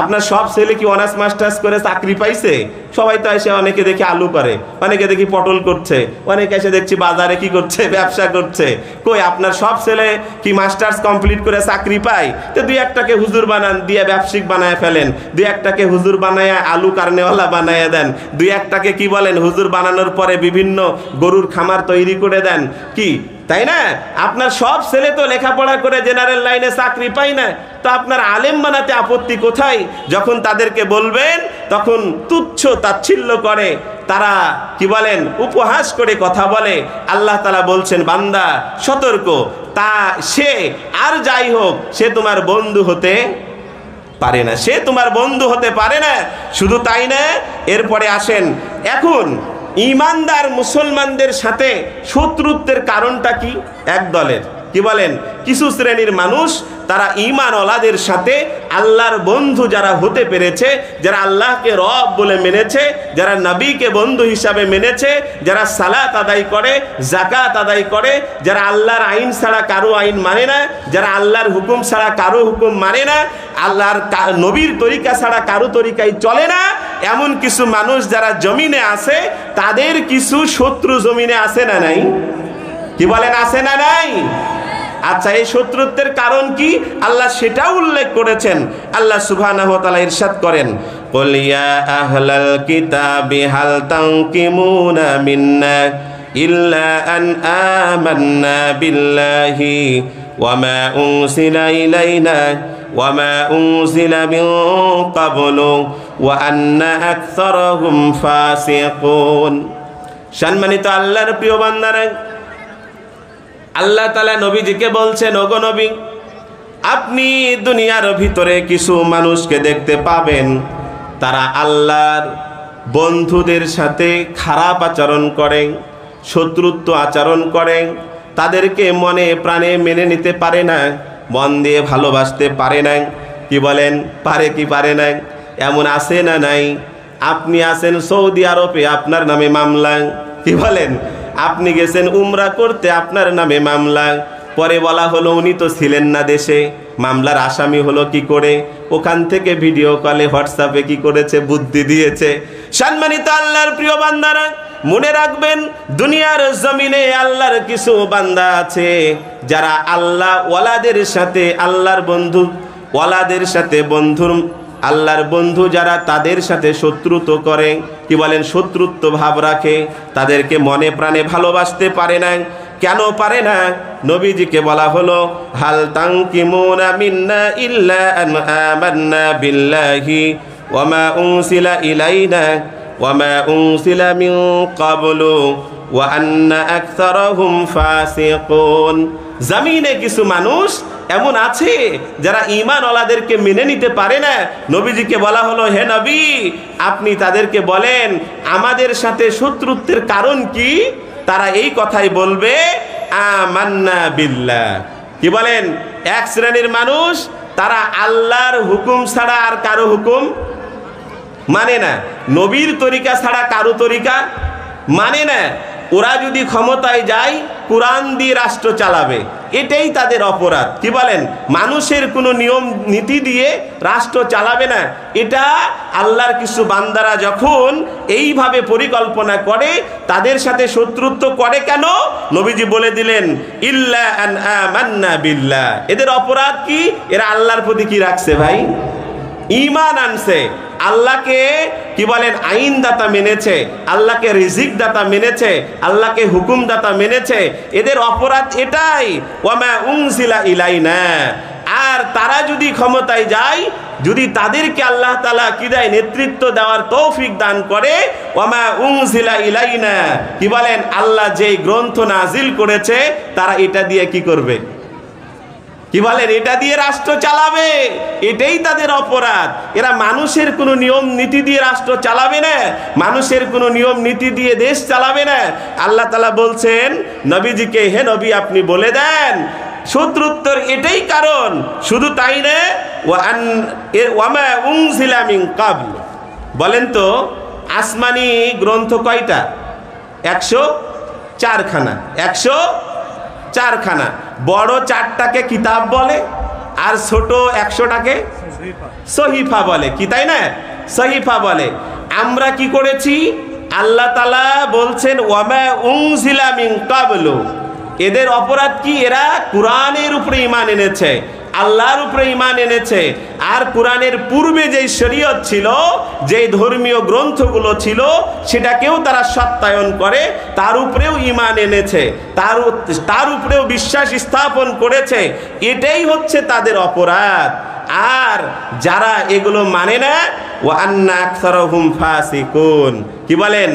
আপনার সব ছেলে কি অনার্স মাস্টার্স করে চাকরি পাইছে? সবাই তো এসে অনেকে দেখি আলু করে, অনেকে দেখি পটল করছে, অনেকে এসে দেখছি বাজারে কি করছে? ব্যবসা করছে। কই আপনার সব ছেলে কি মাস্টার্স কমপ্লিট করে চাকরি পায়? তো দুই একটাকে হুজুর বানান, দিয়ে ব্যবসায়িক বানায় ফেলেন। দুই একটাকে হুজুর বানায় আলু কারনেওয়ালা বানায় দেন। দুই একটাকে কি বলেন হুজুর বানানোর পরে বিভিন্ন গরুর খামার তৈরি করে দেন। কি তাই না? আপনার সব ছেলে তো লেখাপড়া করে জেনারেল লাইনে চাকরি পায় না, তো আপনার আলেম বানাতে আপত্তি কোথায়? যখন তাদেরকে বলবেন তখন তুচ্ছ তাচ্ছিল্য করে, তারা কি বলেন, উপহাস করে কথা বলে। আল্লাহ তাআলা বলছেন, বান্দা সতর্ক, তা সে আর যাই হোক সে তোমার বন্ধু হতে পারে না, সে তোমার বন্ধু হতে পারে না। শুধু তাই না, এরপরে আসেন, এখন ঈমানদার মুসলমানদের সাথে শত্রুত্বের কারণটা কি? এক দলের কি বলেন, কিছু শ্রেণীর মানুষ তারা ঈমানওয়ালাদের সাথে আল্লাহর বন্ধু যারা হতে পেরেছে, যারা আল্লাহকে রব বলে মেনেছে, যারা নবীকে বন্ধু হিসাবে মেনেছে, যারা সালাত আদায় করে, যাকাত আদায় করে, যারা আল্লাহর আইন ছাড়া কারো আইন মানে না, যারা আল্লাহর হুকুম ছাড়া কারো হুকুম মানে না, আল্লাহর নবীর তরিকা ছাড়া কারো তরিকায় চলে না, এমন কিছু মানুষ যারা জমিনে আছে, তাদের কিছু শত্রু জমিনে আছে না নাই? কি বলেন, আছে না নাই? আচ্ছা, এই শত্রুত্বের কারণ কি? আল্লাহ সেটাও উল্লেখ করেছেন। আল্লাহ সুবহানাহু ওয়া তাআলা ইরশাদ করেন, কুল ইয়া আহলাল কিতাবি হাল তানকিমুনা মিন্না ইল্লা আন আমান্না বিল্লাহি ওয়া মা উনজিলা ইলাইনা ওয়া মা উনজিলা মিন ক্বাবলু ওয়া আন্না আকসারাহুম ফাসিকুন। সম্মানিত আল্লাহর প্রিয় বান্দারা, আল্লাহ তাআলা নবীজিকে বলছেন, ওগো নবী, আপনি দুনিয়ার ভিতরে কিছু মানুষকে দেখতে পাবেন, তারা আল্লাহর বন্ধুদের সাথে খারাপ আচরণ করে, শত্রুত্ব আচরণ করে, তাদেরকে মনে প্রাণে মেনে নিতে পারে না, মন দিয়ে ভালোবাসতে পারে না। কি বলেন, পারে কি পারে না? এমন আছে না নাই? আপনি আছেন সৌদি আরবে, আপনার নামে মামলা। কি বলেন, আপনি গেছেন উমরা করতে, আপনার নামে মামলা। পরে বলা হলো উনি তো ছিলেন না দেশে, মামলার আসামি হলো কি করে? ওখান থেকে ভিডিও কলে হোয়াটসঅ্যাপে কি করেছে, বুদ্ধি দিয়েছে। সম্মানিত আল্লাহর প্রিয় বান্দারা, মনে রাখবেন, দুনিয়ার জমিনে আল্লাহর কিছু বান্দা আছে যারা আল্লাহ ওয়ালাদের সাথে, আল্লাহর বন্ধু ওয়ালাদের সাথে আল্লাহর বন্ধু যারা, তাদের সাথে শত্রুত্ব করে। কি বলেন, শত্রুত্ব ভাব রাখে, তাদেরকে মনে প্রাণে ভালোবাসতে পারে না। কেন পারে না? নবীজিকে বলা হলো, হাল তানকিমুনা মিন্না ইল্লা আন আমান্না বিল্লাহি ওয়া মা উনজিলা ইলাইনা ওয়া মা উনজিলা মিন ক্বাবলু ওয়া আন্না আকসারাহুম ফাসিকুন। জমিনে কিছু মানুষ এমন আছে যারা ঈমানওয়ালাদেরকে মেনে নিতে পারে না। নবীজিকে বলা হলো, হে নবী, আপনি তাদেরকে বলেন আমাদের সাথে শত্রুত্বের কারণ কি? তারা এই কথাই বলবে, আমান্না বিল্লাহ। কি বলেন, এক শ্রেণীর মানুষ, তারা আল্লাহর হুকুম ছাড়া আর কারো হুকুম মানে না, নবীর তরিকা ছাড়া কারো তরিকা মানে না। ওরা যদি ক্ষমতায় যায়, কোরআন দিয়ে রাষ্ট্র চালাবে, এটাই তাদের অপরাধ। কি বলেন, মানুষের কোনো নিয়ম নীতি দিয়ে রাষ্ট্র চালাবে না। এটা আল্লাহর কিছু বান্দারা যখন এইভাবে পরিকল্পনা করে, তাদের সাথে শত্রুত্ব করে কেন? নবীজি বলে দিলেন, ইল্লা আন আমান্না বিল্লাহ। এদের অপরাধ কি? এরা আল্লাহর প্রতি কি রাখছে ভাই? ঈমান আনছে। আল্লাহকে কি বলেন, আইন দাতা মেনেছে, আল্লাহকে রিজিক দাতা মেনেছে, আল্লাহকে হুকুম দাতা মেনেছে। এদের অপরাধ এটাই, ওয়ামা উনজিলা ইলাইনা। আর তারা যদি ক্ষমতায় যায়, যদি তাদেরকে আল্লাহ তাআলা কি দেয়, নেতৃত্ব দেওয়ার তৌফিক দান করে, ওয়ামা উনজিলা ইলাইনা, কি বলেন, আল্লাহ যেই গ্রন্থ নাজিল করেছে, তারা এটা দিয়ে কি করবে? কি বলেন, এটা দিয়ে রাষ্ট্র চালাবে। এটাই তাদের অপরাধ। এরা মানুষের কোনো নিয়ম নীতি দিয়ে রাষ্ট্র চালাবে না, মানুষের কোনো নিয়ম নীতি দিয়ে দেশ চালাবে না। আল্লাহ তাআলা বলছেন নবীজিকে, হে নবী, আপনি বলে দেন শত্রুত্বর এটাই কারণ। শুধু তাই না, ওয়ামা উনজিলা মিন ক্বাবল। বলেন তো, আসমানি গ্রন্থ কয়টা? 104 খানা। 104 খানা। বড় 4টাকে কিতাব বলে, আর ছোট 100টাকে সহিফা বলে। কি তাই না? সহিফা বলে। আমরা কি করেছি? আল্লাহ তাআলা বলছেন, ওয়ামা উনজিলা মিন ক্বাবলু। এদের অপরাধ কি? এরা কোরআনের উপরে ঈমান এনেছে, আল্লাহর উপরে ঈমান এনেছে। আর কোরআনের পূর্বে যেই শরীয়ত ছিল, যেই ধর্মীয় গ্রন্থগুলো ছিল, সেটাকেও তারা সত্যায়ন করে, তার উপরেও ঈমান এনেছে, তার উপরেও বিশ্বাস স্থাপন করেছে। এটাই হচ্ছে তাদের অপরাধ। আর যারা এগুলো মানে না, ওয়া আন্না আকসারহুম ফাসিকুন, কি বলেন?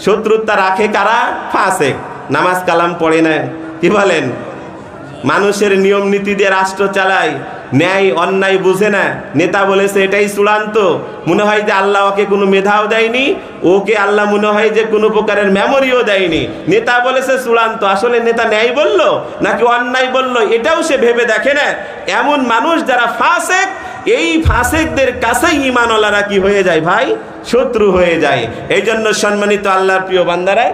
শত্রুতা রাখে কারা? ফাসিক। নামাজ কালাম পড়ে না, কি বলেন? মানুষের নিয়ম নীতি দিয়ে রাষ্ট্র চালায়, ন্যায় অন্যায় বুঝে না। নেতা বলেছে এটাই চূড়ান্ত, মনে হয় যে আল্লাহ ওকে কোনো মেধাও দেয়নি, ওকে আল্লাহ মনে হয় যে কোনো প্রকারের মেমোরিও দেয়নি। নেতা বলেছে চূড়ান্ত, আসলে নেতা ন্যায় বলল নাকি অন্যায় বলল এটাও সে ভেবে দেখে না। এমন মানুষ যারা ফাসিক, এই ফাসিকদের কাছেই ঈমানওয়ালারা কি হয়ে যায় ভাই? শত্রু হয়ে যায়। এই জন্য সম্মানিত আল্লাহর প্রিয় বান্দারা,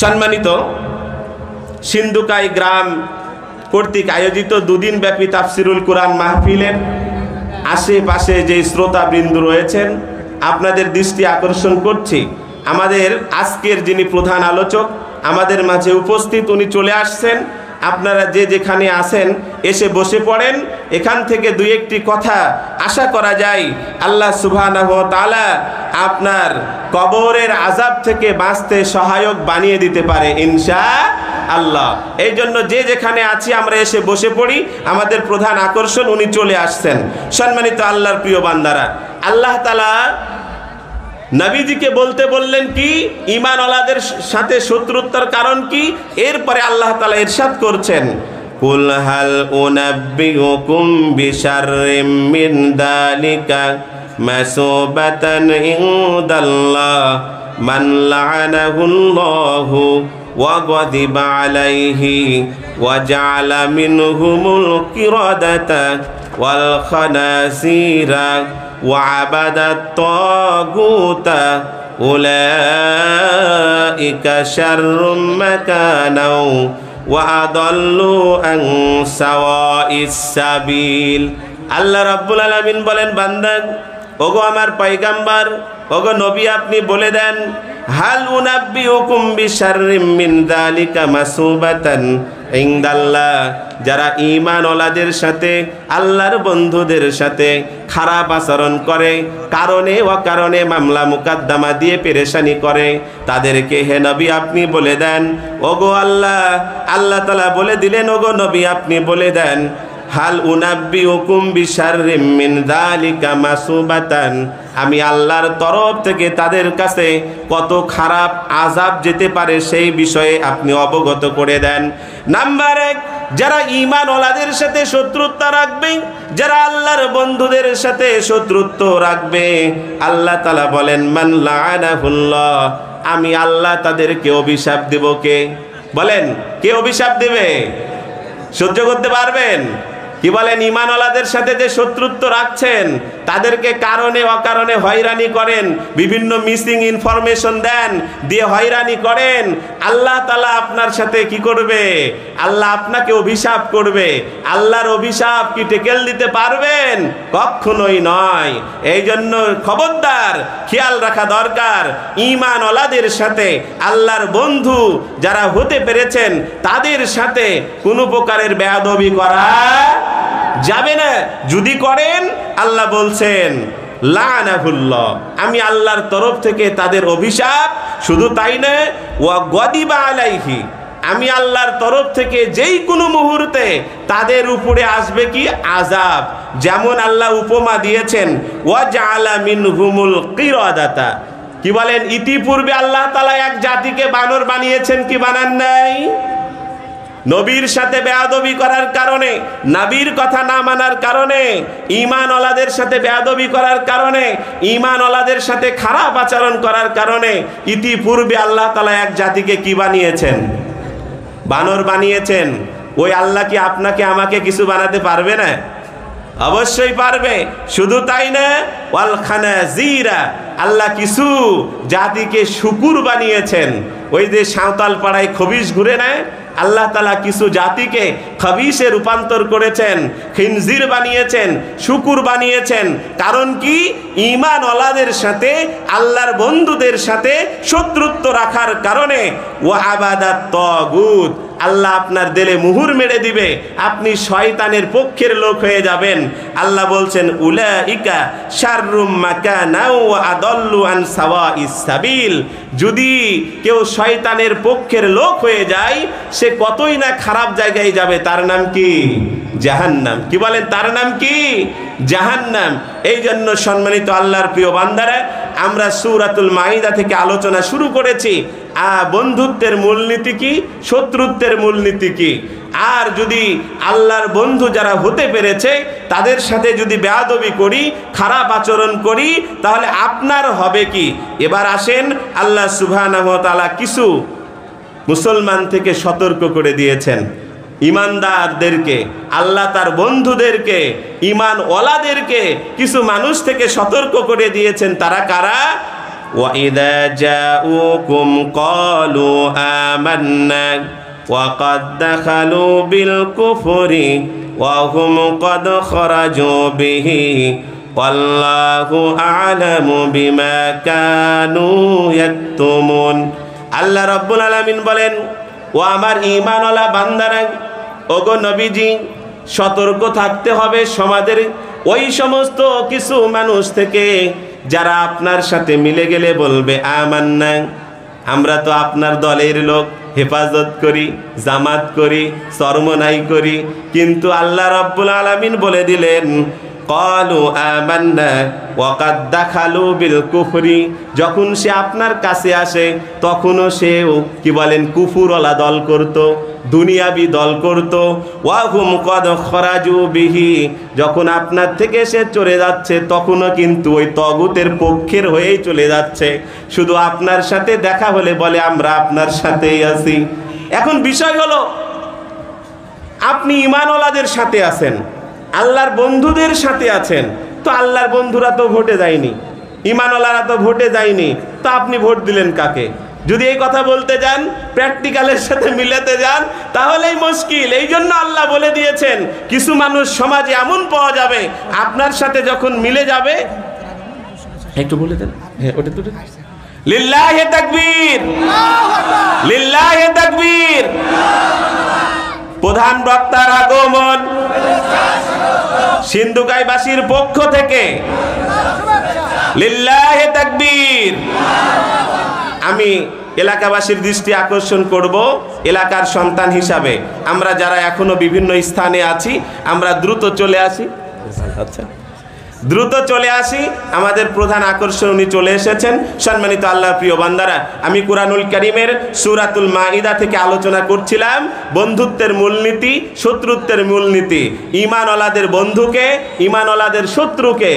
সম্মানিত, সিন্ধুকাই গ্রাম কর্তৃক আয়োজিত দুদিন ব্যাপী তাফসিরুল কোরআন মাহফিলের আশেপাশে যে শ্রোতাবৃন্দ রয়েছেন, আপনাদের দৃষ্টি আকর্ষণ করছি, আমাদের আজকের যিনি প্রধান আলোচক আমাদের মাঝে উপস্থিত, উনি চলে আসছেন। আপনারা যে যেখানে আছেন এসে বসে পড়েন। এখান থেকে দুই একটি কথা আশা করা যায় আল্লাহ সুবহানাহু ওয়া তাআলা আপনার কবরের আযাব থেকে বাঁচতে সহায়ক বানিয়ে দিতে পারে ইনশাআল্লাহ। এই জন্য যে যেখানে আছি আমরা এসে বসে পড়ি। আমাদের প্রধান আকর্ষণ, উনি চলে আসছেন। সম্মানিত আল্লাহর প্রিয় বান্দারা, আল্লাহ তাআলা নবীজিকে বলতে বললেন কি? ঈমানওয়ালাদের সাথে শত্রুতার কারণ কি? এরপরে আল্লাহ তাআলা ইরশাদ করছেন, কুল হাল উনাব্বিউকুম বিশাররিম মিন যালিকা মাসুবাতান ইনদাল্লাহ মান লা'নাহুল্লাহু ওয়া গাদিবা আলাইহি ওয়া জা'আলা মিনহুমুল কিরাদাতা ওয়াল খানাসিরা وعبد الطاغوت أولئك شر مكانا وأضلوا عن سواء السبيل। আল্লাহ রাব্বুল আলামিন বলেন, বান্দা, ওগো আমার পয়গম্বর, ওগো নবী, আপনি বলে দেন, হাল উনাব্বিউকুম বিশাররিম মিন যালিকা মাসুবাতান ইনদাল্লাহ, যারা ঈমানওয়ালাদের সাথে, আল্লাহর বন্ধুদের সাথে খারাপ আচরণ করে, কারণে অকারণে মামলা মুকদ্দমা দিয়ে পেরেশানি করে, তাদেরকে হে নবী আপনি বলে দেন, ওগো আল্লাহ তাআলা বলে দিলেন, ওগো নবী আপনি বলে দেন, হাল উনাব্বিউকুম বিশাররিম মিন যালিকা মাসুবাতান, আমি আল্লাহর তরফ থেকে তাদের কাছে কত খারাপ আযাব যেতে পারে সেই বিষয়ে আপনি অবগত করে দেন। নাম্বার 1, যারা ঈমানওয়ালাদের সাথে শত্রুতা রাখবে, যারা আল্লাহর বন্ধুদের সাথে শত্রুত্ব রাখবে, আল্লাহ তাআলা বলেন, মান লা'নাহুল্লাহ, আমি আল্লাহ তাদেরকে অভিশাপ দেব। কে বলেন? কে অভিশাপ দেবে? সহ্য করতে পারবেন? কি বলেন? ঈমানওয়ালাদের সাথে যে শত্রুত্ব রাখছেন, তাদেরকে কারণে অকারণে হয়রানি করেন, বিভিন্ন মিসিং ইনফরমেশন দেন, দিয়ে হয়রানি করেন, আল্লাহ তাআলা আপনার সাথে কি করবে? আল্লাহ আপনাকে অভিশাপ করবে। আল্লাহর অভিশাপ কি টেকেল দিতে পারবেন? কখনোই নয়। এই জন্য খবরদার, খেয়াল রাখা দরকার, ঈমানওয়ালাদের সাথে, আল্লাহর বন্ধু যারা হতে পেরেছেন, তাদের সাথে কোনো প্রকারের বেয়াদবি করা যাবে না। যদি করেন, আল্লাহ বলছেন লা'নাহুল্লাহ, আমি আল্লাহর তরফ থেকে তাদের অভিশাপ। শুধু তাই না, ওয়া গাদিবা আলাইহি, আমি আল্লাহর তরফ থেকে যেই কোনো মুহূর্তে তাদের উপরে আসবে কি? আযাব। যেমন আল্লাহ উপমা দিয়েছেন, ওয়া জাআলা মিনহুমুল কিরাদাতা, কি বলেন? ইতিপূর্বে আল্লাহ তাআলা এক জাতিকে বানর বানিয়েছেন, কি বানান নাই? নবীর সাথে বেয়াদবি করার কারণে, নবীর কথা না মানার কারণে, ঈমানওয়ালাদের সাথে বেয়াদবি করার কারণে, ঈমানওয়ালাদের সাথে খারাপ আচরণ করার কারণে ইতিপূর্বে আল্লাহ তাআলা এক জাতিকে কি বানিয়েছেন? বানর বানিয়েছেন। ওই আল্লাহ কি আপনাকে আমাকে কিছু বানাতে পারবে না? অবশ্যই পারবে। শুধু তাই না, ওয়াল খানাজিরা, আল্লাহ কিছু জাতিকে শুকুর বানিয়েছেন। ওই যে সাঁওতাল পাড়ায় খবিশ ঘুরে নেয়, আল্লাহ তাআলা কিছু জাতিকে খবিশে রূপান্তর করেছেন, খিনজির বানিয়েছেন, শুকুর বানিয়েছেন। কারণ কি? ঈমান ওয়ালাদের সাথে, আল্লাহর বন্ধুদের সাথে শত্রুত্ব রাখার কারণে। ওয়া আবাদাত তাগুত, আল্লাহ আপনার দিলে মুহুর মেরে দিবে, আপনি শয়তানের পক্ষের লোক হয়ে যাবেন। আল্লাহ বলছেন উলাইকা শাররুম মাকানা ওয়া আদাল্লু আন সাওয়াইস সাবিল। যদি কেউ শয়তানের পক্ষের লোক হয়ে যায়, সে কতই না খারাপ জায়গায় যাবে। তার নাম কি? জাহান্নাম। কি বলেন? তার নাম কি? জাহান্নাম। এই জন্য সম্মানিত আল্লাহর প্রিয় বান্দারা, আমরা সূরাতুল মাইদা থেকে আলোচনা শুরু করেছি। বন্ধুত্বের মূলনীতি কি, শত্রুত্বের মূলনীতি কি। আর যদি আল্লাহর বন্ধু যারা হতে পেরেছে তাদের সাথে যদি বেয়াদবি করি, খারাপ আচরণ করি, তাহলে আপনার হবে কি? এবার আসেন, আল্লাহ সুবহানাহু ওয়া তাআলা কিছু মুসলমান থেকে সতর্ক করে দিয়েছেন। ইমানদারদেরকে, আল্লাহ তার বন্ধুদেরকে, ঈমান ওয়ালাদেরকে কিছু মানুষ থেকে সতর্ক করে দিয়েছেন। তারা কারা? وَإِذَا جَاءُوكُمْ قَالُوا آمَنَّا وَقَدْ دَخَلُوا بِالْكُفْرِ وَهُمْ قَدْ خَرَجُوا بِهِ وَاللَّهُ أَعْلَمُ بِمَا كَانُوا يَكْتُمُونَ। আল্লাহ রাব্বুল আলামিন বলেন, ও আমার ঈমানওয়ালা বান্দারা, ওগো নবীজি, সতর্ক থাকতে হবে সমাজের ওই সমস্ত কিছু মানুষ থেকে যারা আপনার সাথে মিলে গেলে বলবে আমান্না, আমরা তো আপনার দলের লোক, হেফাজত করি, জামাত করি, চরমনাই করি। কিন্তু আল্লাহ রাব্বুল আলামিন বলে দিলেন ক্বালু আমান্না ওয়া কাদ দাখালু বিল কুফরি। যখন সে আপনার কাছে আসে তখনও সেও কি বলেন, কুফুরওয়ালা দল করত, দুনিয়াবি দল করত। ওয়া হুম কদ খরাজু বিহি, যখন আপনার থেকে সে চলে যাচ্ছে তখনও কিন্তু ওই তগুতের পক্ষের হয়েই চলে যাচ্ছে। শুধু আপনার সাথে দেখা হলে বলে আমরা আপনার সাথেই আছি। এখন বিষয় হলো, আপনি ঈমানওয়ালাদের সাথে আছেন, আল্লাহর বন্ধুদের সাথে আছেন, তো আল্লাহর বন্ধুরা তো ভোটে যায়নি, ঈমানওয়ালারা তো ভোটে যায়নি, তো আপনি ভোট দিলেন কাকে? যদি এই কথা বলতে যান, প্র্যাকটিক্যালের সাথে মিলাতে যান, তাহলেই মুশকিল। এই জন্য আল্লাহ বলে দিয়েছেন কিছু মানুষ সমাজে এমন পাওয়া যাবে, আপনার সাথে যখন মিলে যাবে, একটু বলে দেন, হ্যাঁ ওটা তো লিল্লাহি তাকবীর, লিল্লাহি তাকবীর। প্রধান বক্তার আগমন, সিন্ধুকাইবাসীর পক্ষ থেকে লিল্লাহি তাকবীর। আমি এলাকাবাসীর দৃষ্টি আকর্ষণ করব, এলাকার সন্তান হিসাবে আমরা যারা এখনো বিভিন্ন স্থানে আছি, আমরা দ্রুত চলে আসি। আচ্ছা, দ্রুত চলে আসি। আমাদের প্রধান আকর্ষণ উনি চলে এসেছেন। সম্মানিত আল্লাহর প্রিয় বান্দারা, আমি কুরআনুল কারীমের সূরাতুল মাইদা থেকে আলোচনা করছিলাম বন্ধুত্বের মূলনীতি, শত্রুত্বের মূলনীতি। ঈমানওয়ালাদের বন্ধুকে, ঈমানওয়ালাদের শত্রুকে,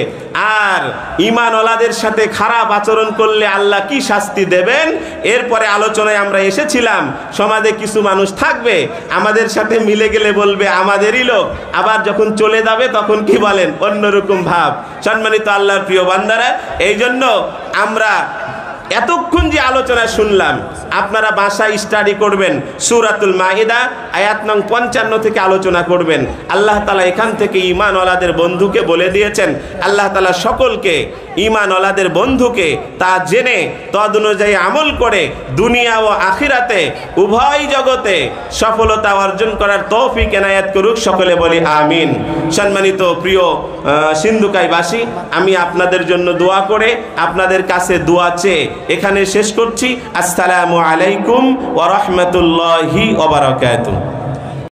আর ঈমানওয়ালাদের সাথে খারাপ আচরণ করলে আল্লাহ কি শাস্তি দেবেন। এরপরে আলোচনায় আমরা এসেছিলাম, সমাজে কিছু মানুষ থাকবে আমাদের সাথে মিলে গেলে বলবে আমাদেরই লোক, আবার যখন চলে যাবে তখন কি বলেন, অন্যরকম ভাব। সম্মানিত আল্লাহর প্রিয় বান্দারা, এই জন্য আমরা এতক্ষণ যে আলোচনা শুনলাম, আপনারা বাসায় স্টাডি করবেন, সূরাতুল মাইদা আয়াত নং 55 থেকে আলোচনা করবেন। আল্লাহ তাআলা এখান থেকে ঈমানওয়ালাদের বন্ধুকে বলে দিয়েছেন। আল্লাহ তাআলা সকলকে ঈমানওয়ালাদের বন্ধুকে তা জেনে তদ অনুযায়ী আমল করে দুনিয়া ও আখিরাতে উভয় জগতে সফলতা অর্জন করার তৌফিক এনায়েত করুক। সকলে বলি আমিন। সম্মানিত প্রিয় সিন্ধুকাইবাসী, আমি আপনাদের জন্য দোয়া করে, আপনাদের কাছে দোয়া চেয়ে এখানে শেষ করছি। আসসালামু আলাইকুম ওয়া রাহমাতুল্লাহি ওয়া বারাকাতুহু।